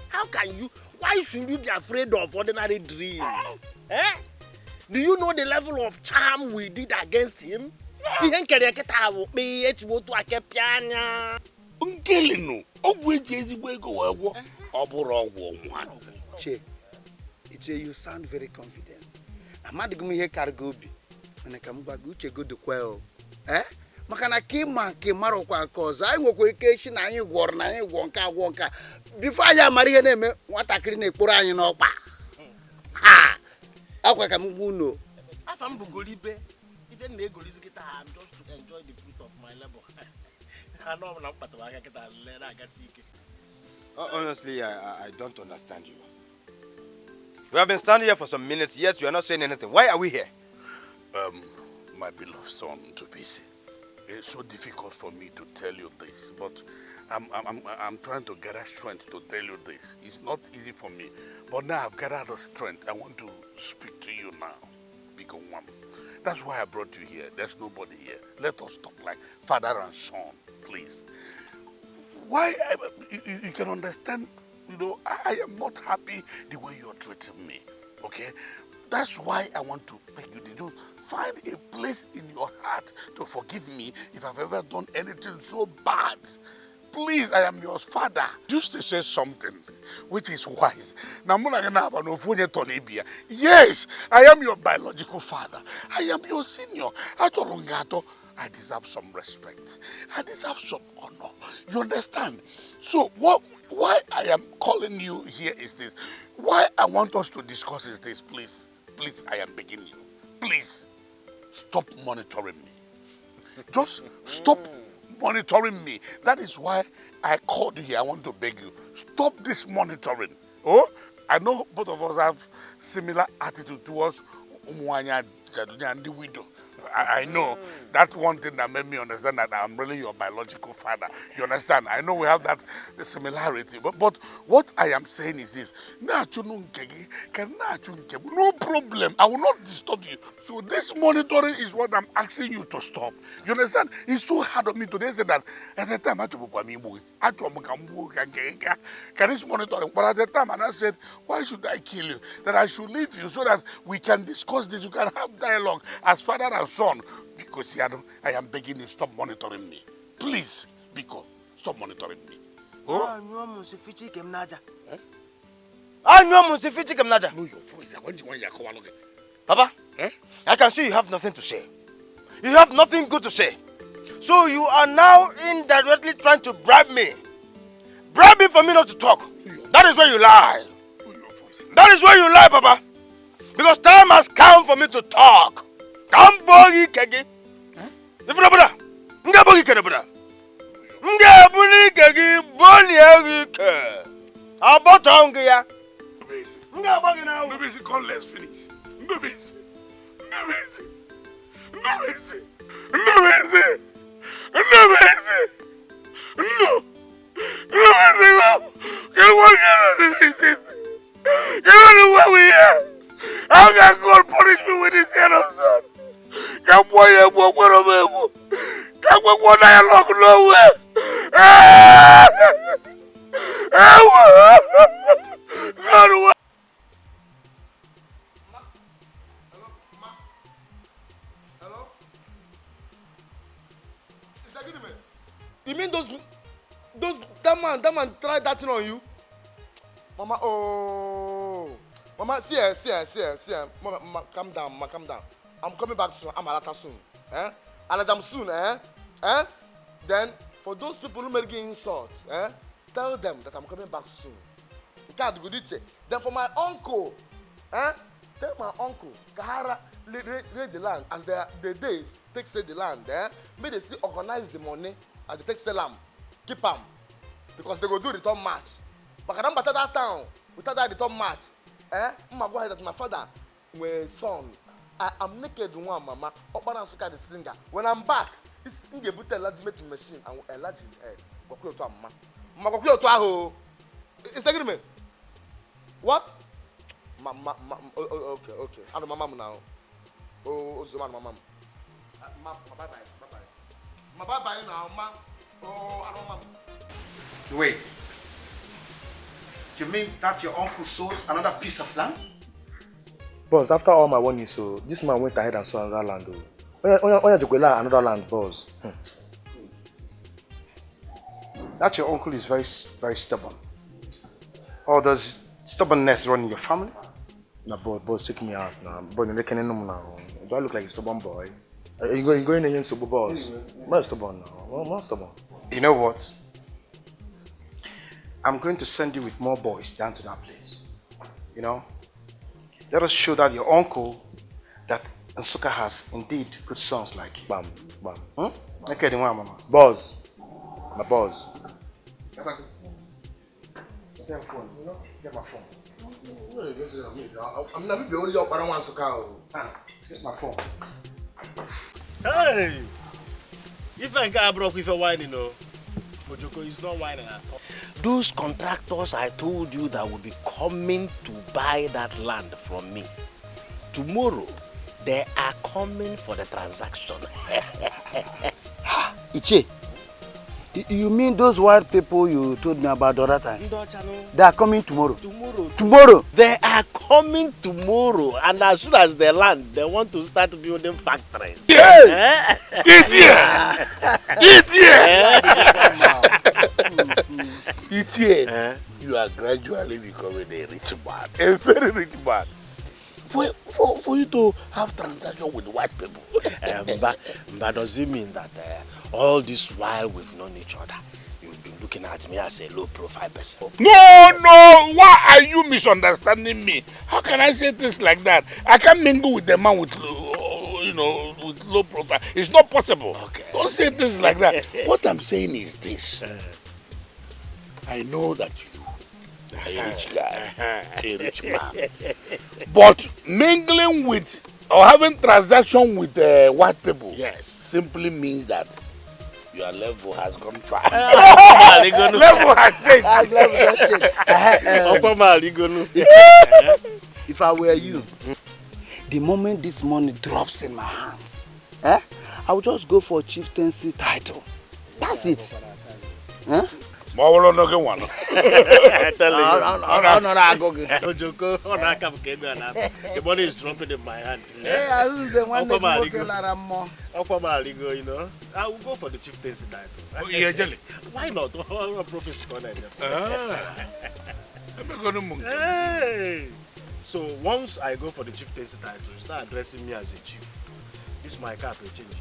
E: How can you? Why should you be afraid of ordinary dream? Do you know the level of charm we did against him? Che,
H: you sound very confident. I'm not going to cargo. When I come back, you go to quail. Makana kima Marokwan cause I will vacation and you war na you wonka. Before I marry name, what I can put on your pa. Ha! I can no.
E: I'm Bugolibe. Even Negolis guitar, I'm just to enjoy the fruit of my labor. I know I'm not but I get a letter.
L: Honestly, I don't understand you. We have been standing here for some minutes, yet you are not saying anything. Why are we here?
D: My beloved son, too busy. It's so difficult for me to tell you this, but I'm trying to gather strength to tell you this. It's not easy for me, but now I've gathered the strength. I want to speak to you now. Because one, that's why I brought you here. There's nobody here. Let us talk like father and son, please. Why? You can understand. You know, I am not happy the way you're treating me. Okay, that's why I want to beg you to find a place in your heart to forgive me if I've ever done anything so bad. Please, I am your father. Just to say something which is wise. Yes, I am your biological father. I am your senior. I deserve some respect. I deserve some honor. You understand? So why I am calling you here is this. Why I want us to discuss is this, please. Please, I am begging you. Please, stop monitoring me. Just stop monitoring me. That is why I called you here. I want to beg you. Stop this monitoring. Oh, I know both of us have similar attitude towards Umwanya and the widow. I know that's one thing that made me understand that I'm really your biological father. You understand? I know we have that similarity. But what I am saying is this. No problem. I will not disturb you. So this monitoring is what I'm asking you to stop. You understand? It's so hard on me today say that at the time I can this monitoring. But at the time and I said, why should I kill you? That I should leave you so that we can discuss this, we can have dialogue as father and son. Because I am begging you, stop monitoring me. Please, Biko, stop monitoring me. Oh?
J: Know your voice. Papa, I can see you have nothing to say. You have nothing good to say. So you are now indirectly trying to bribe me. Bribe me for me not to talk. That is where you lie. That is where you lie, Papa. Because time has come for me to talk. Come, bogi kegi. If you know, nga bogi kegi, brother. Nga bogi kegi, boli erike. About ya. Nga bogi now.
D: No busy, call let's finish. No busy. No busy. No busy. No busy. No busy. No. No busy. Can one get this? You don't know where we are. How can God punish me with this kind of son? Can't boy a book with a baby. Can't work one dialogue nowhere. God,
A: Hello? Is that good, man? You mean that man tried that thing on you? Mama, oh. Mama, see her. Mama, calm down. I'm coming back soon. I'm Alata soon. Alata soon, Then, for those people who may get insult, tell them that I'm coming back soon. Then for my uncle, tell my uncle, Kahara, read the land. As the days take say the land, may they still organize the money as they take sell them. Keep them. Because they go do return match. But I don't matter that town without that return match. Mama go ahead that my father, my son, I'm naked one mama. Opana Suka the singer. When I'm back, it's in the boot enlargement machine and will enlarge his head. Go to mama. Mama go to aho. Is that me? What? Mama, okay. I know my mom now. Oh, so mama. Bye bye. Bye now, ma. Oh, I know mama.
H: Wait. You mean that your uncle sold another piece of land?
A: Boss, after all my warning, so this man went ahead and sold another land. Another land, boss.
H: That your uncle is very, very stubborn. Or does stubbornness run in your family?
A: No, boss, check me out now. Boy, you're making now. Do I look like a stubborn boy? You going against the boss? I'm stubborn now. I'm not stubborn.
H: You know what? I'm going to send you with more boys down to that place. You know? Let us show that your uncle, that Nsuka has indeed good sons like you.
A: Bam.
H: Okay, the one, mama.
A: Boss. My boss.
H: Get my phone. Get my phone.
A: I'm not the only one wants to call.
H: Get my phone.
E: Hey! If I got broke with a wine, you know, Ojoko is not whining at all.
J: Those contractors I told you that will be coming to buy that land from me. Tomorrow, they are coming for the transaction.
H: Iche, you mean those white people you told me about the other time? They are coming tomorrow. Tomorrow?
J: They are coming tomorrow, and as soon as they land, they want to start building factories.
D: Yeah. Itie, you are gradually becoming a rich man, a very rich man. For you to have transaction with white people.
J: But does it mean that all this while we've known each other, you've been looking at me as a low-profile person?
D: No, why are you misunderstanding me? How can I say things like that? I can't mingle with the man with, with low profile. It's not possible.
J: Okay.
D: Don't say things like that. What I'm saying is this. I know that you are a rich guy, a rich man. But mingling with or having transaction with white people,
E: yes,
D: simply means that your level has gone far.
E: Level has changed.
H: If I were you, the moment this money drops in my hands, I will just go for chieftaincy title. That's it. Huh?
E: The money is dropping in my hand.
H: You know?
E: I will go for the chieftaincy title. Why not? Hey. So once I go for the chieftaincy title, start addressing me as a chief. This is my cap will change.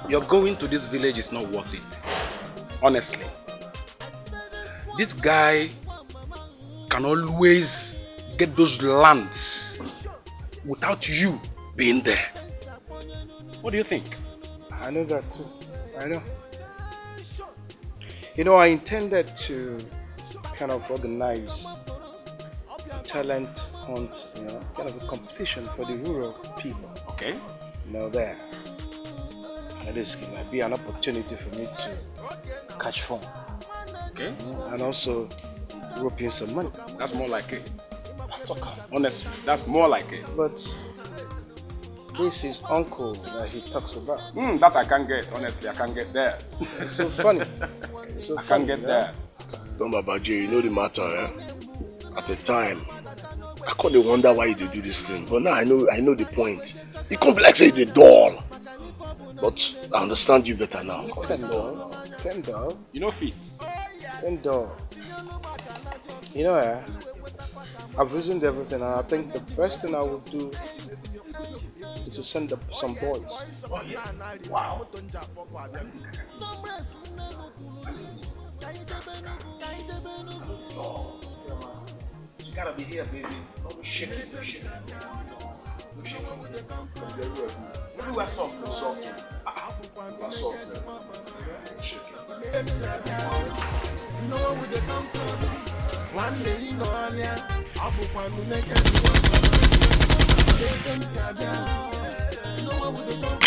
M: Your going to this village is not worth it. Honestly. This guy can always get those lands without you being there. What do you think?
I: I know that too. I know. You know, I intended to kind of organize a talent hunt, you know, kind of a competition for the rural people.
M: Okay.
I: You know, there. And this might be an opportunity for me to catch fun.
M: Okay.
I: And also rope in some money.
M: That's more like it. Honestly, that's more like it.
I: But this is uncle that he talks about.
M: That I can't get, honestly, I can't get there.
I: It's so funny. It's so
M: I can't get there.
E: Don't Baba J, you know the matter, eh? At the time, I couldn't wonder why you do this thing. But now I know the point. You come like say the doll. But I understand you better now.
I: $10.
M: You know fit.
I: $10. You know, I've reasoned everything, and I think the best thing I will do is to send up some boys.
E: Oh yeah. Wow. Oh, you gotta be here, baby. Don't shake it, don't shake it. Don't shake it. Maybe we're soft, we're soft. We're soft, sir. Don't shake it. You know where they come from. One day, you know, I'll put one to make it. You know where they come from.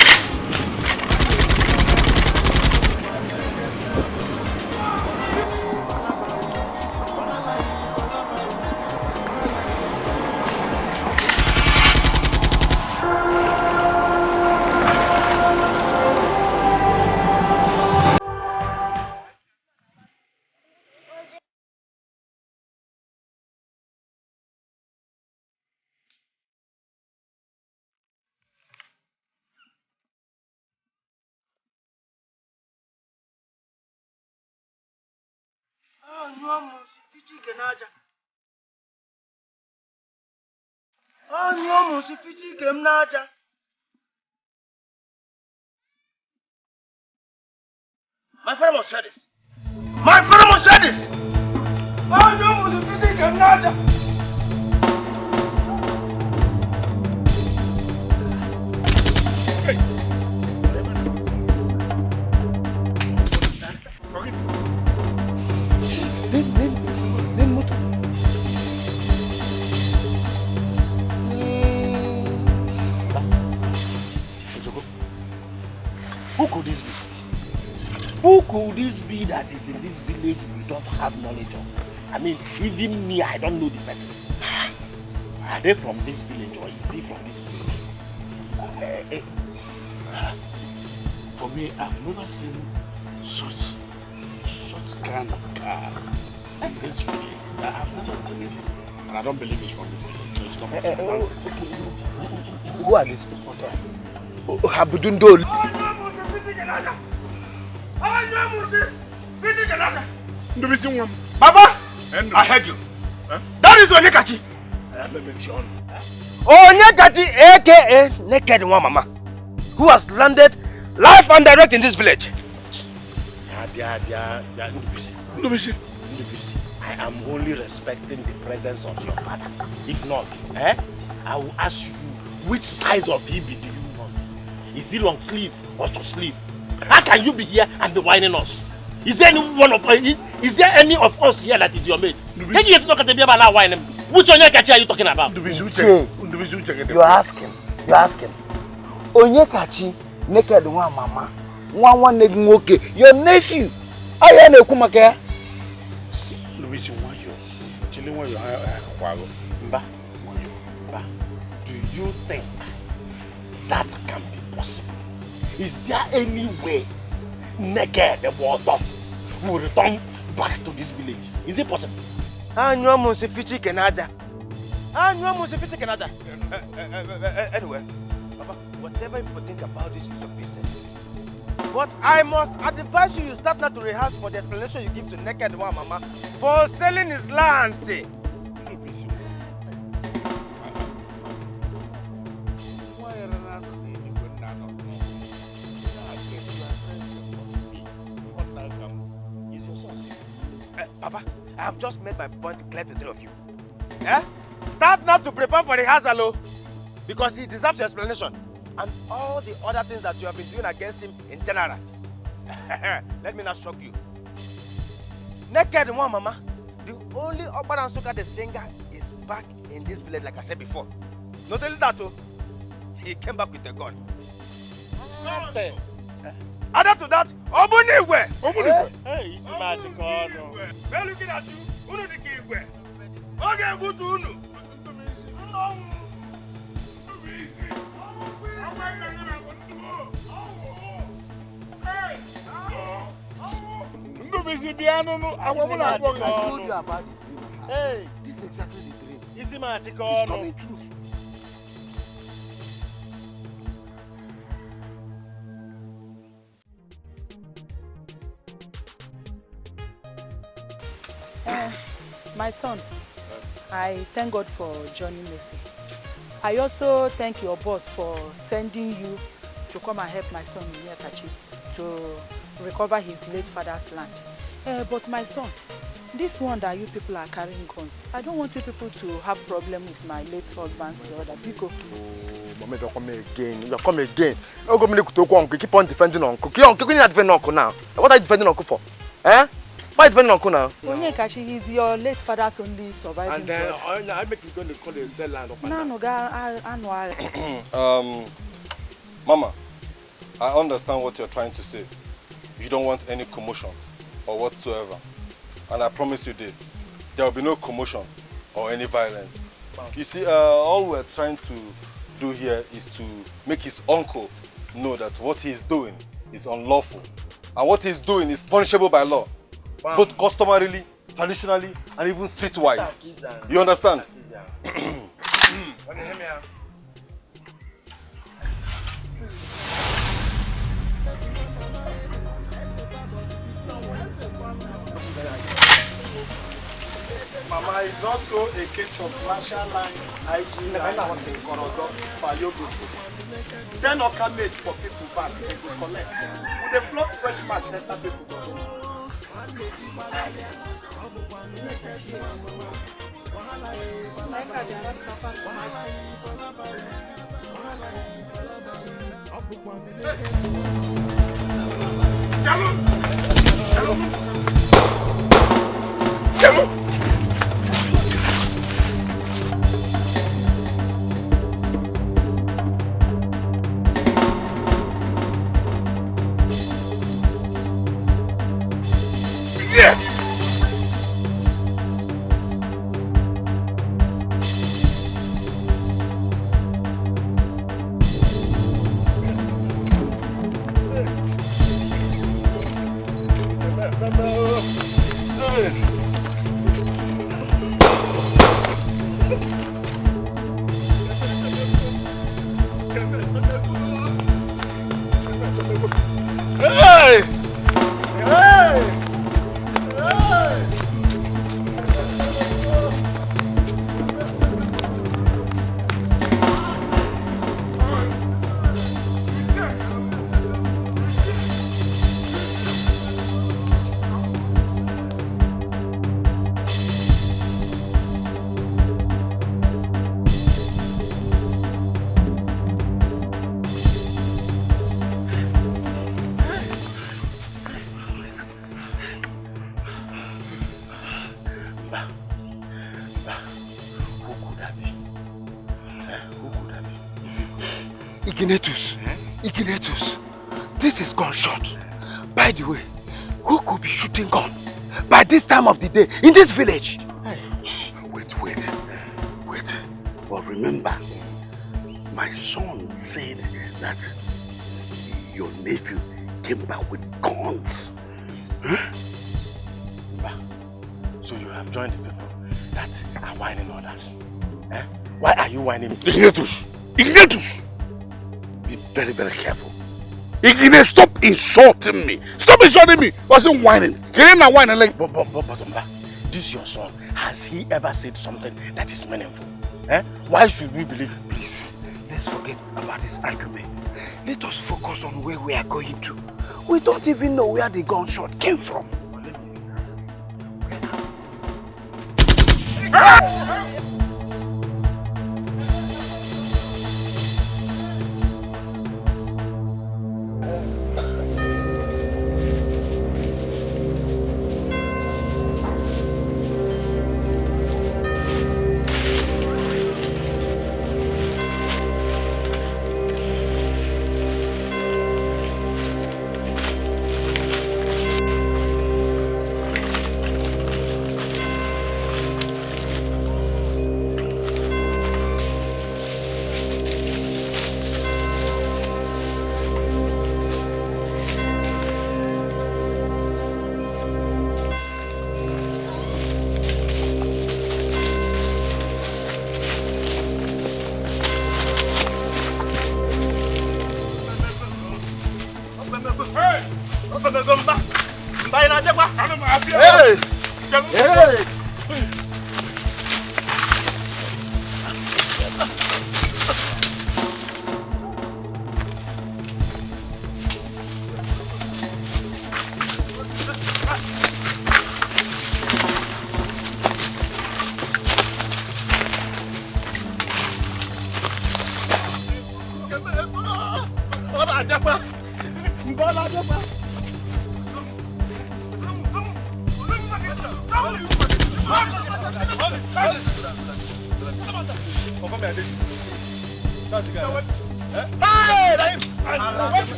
E: My father must share this. My father must share this. Who could this be? Who could this be that is in this village we don't have knowledge of? I mean, even me, I don't know the person. Are they from this village or is he from this village?
D: For me, I've never seen such kind of car in this village. I've never seen it. And I don't believe it's from this village. So it's not
H: Who are these people there? Habudundol.
E: Baba, I heard you. That is Onyekachi. Onyekachi, aka Naked Mama, who has landed live and direct in this village. I am only respecting the presence of your father. If not, I will ask you, which size of Ibi do you want? Is he long sleeve or short sleeve? How can you be here and be whining us? Is there any one of Is there any of us here that is your mate? Can you just look at the baby now wine? Which Onyekachi are you talking about?
H: You're asking. Onyekachi, naked one mama. One nigga your nephew. I am a kumaka.
E: Do you think that can be possible? Is there any way naked the water will return back to this village? Is it possible? Anyway,
L: Papa, whatever you think about this is your business. But I must advise you start not to rehearse for the explanation you give to naked one mama for selling his land. See? Papa, I have just made my point clear to the three of you. Eh? Start now to prepare for the Hazalo because he deserves your explanation and all the other things that you have been doing against him in general. Let me not shock you. Naked one mama, the only Obaran Suka the singer is back in this village like I said before. Not only that, he came back with a gun. Added to that, Obuniwe!
E: Hey, it's magical.
L: We're looking at you. Unu the Kiwe. Okay, good to Unu.
H: I told you about it. Hey, this is exactly the dream.
E: It's magical.
H: It's coming true.
B: My son, I thank God for Johnny Mercy. I also thank your boss for sending you to come and help my son Onyekachi to recover his late father's land. But my son, this one that you people are carrying guns, I don't want you people to have problem with my late husband's brother. Biko.
A: Oh, Mama, you come again. You come again. You go to keep on defending Uncle. You can't defend Uncle now. What are you defending Uncle for? Eh? Why is defending Uncle now?
B: Onyekachi, he's your late father's only surviving.
A: And then I make you going to call the cell land.
B: No,
N: Mama, I understand what you're trying to say. You don't want any commotion or whatsoever. And I promise you this, there will be no commotion or any violence. You see, all we're trying to do here is to make his uncle know that what he's doing is unlawful. And what he's doing is punishable by law. Both customarily, traditionally, and even streetwise. You understand?
I: Mama is also a case of martial line hygiene and Korodo for Yogusu. 10 oka made for people back, they will collect. With the flood fresh mat, let people go.
H: Iginetus, this is gunshot. By the way, who could be shooting gun by this time of the day in this village?
D: Hey. Wait. But remember, my son said that your nephew came back with guns. Huh?
L: So you have joined the people that are whining others. Eh? Why are you whining me?
D: Iginetus! Be very, very careful. Igine, stop insulting me. Stop insulting me. Wasn't whining. Can you whining like...
L: But, this your son, has he ever said something that is meaningful? Eh? Why should we believe?
H: Please, let's forget about this argument. Let us focus on where we are going to. We don't even know where the gunshot came from.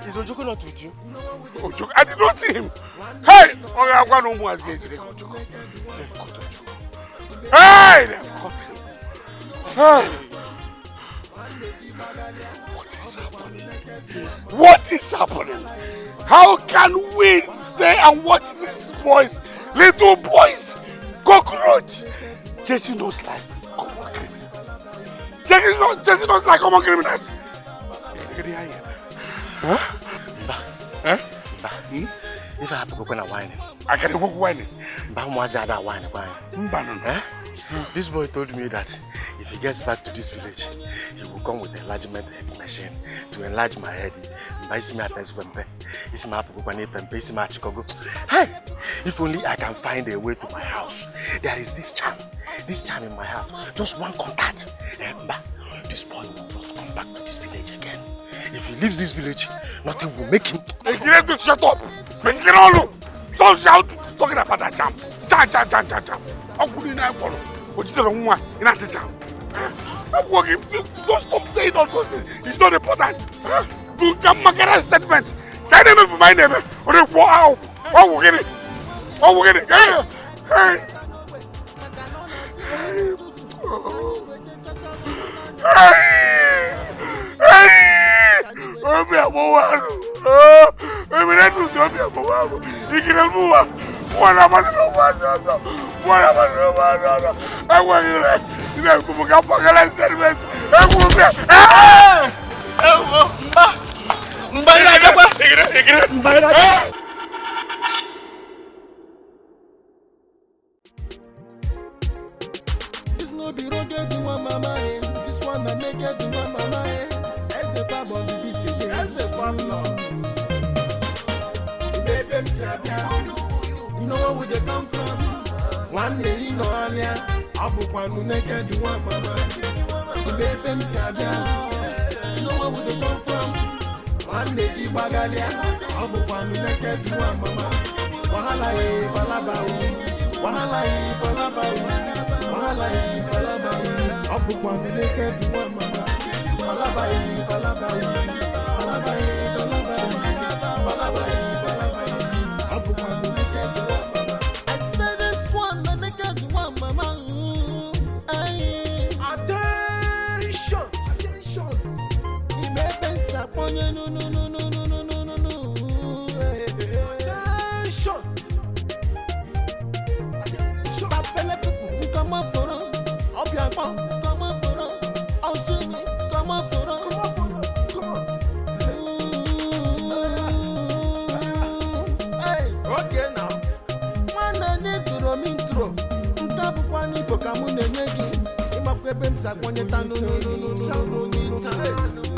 L: Is Ojoko not with you?
D: Ojoko, I did not see him. Hey! I'm going to see Ojoko. They've caught Ojoko. Hey! They've caught him. Hey! What is happening? How can we stay and watch these boys, little boys, cockroach, chasing us like common criminals? Chasing us like common criminals.
L: Huh? Huh? If I have to go and whining,
D: I can go whining.
L: This boy told me that if he gets back to this village, he will come with an enlargement machine to enlarge my head. Hey, if only I can find a way to my house. There is this charm in my house. Just one contact. This boy will not come back to this village again. If he leaves this village, nothing will make him.
D: Hey, you need to shut up. Don't shout talking about that charm. Jam. How could you not follow? What you don't want in that jam? I'm working. Don't stop saying all those things. It's not important. Do come make a statement. Can you remember my name? Wow. Oh, we're getting it. Hey.
G: This no be rugged in my mama, this one I make it in my mama. the fab on the beat again. That's the fab now. Baby, I'm sad now. You know where they come from. One day you know I'll book one naked to one mama. Baby, I'm sad now. You know where they come from. One day you bagalia. I'll book one naked to one mama. Wahala balabau. Wahala balabau. Wahala balabau. I'll book one naked to one mama. Balabai, balabai, balabai, balabai, balabai, balabai. I'll put one naked to one mama. I said this one naked to one mama. Attention, attention. He may pense upon you, no. Attention, attention. Appelle people who come up for us. Up your mom, come up for us. I'll see me. Come on. Hey, okay now. Man, I need to run intro. Ntabu kwani for kamune negi. Ima kwebe msa kwenye tano no.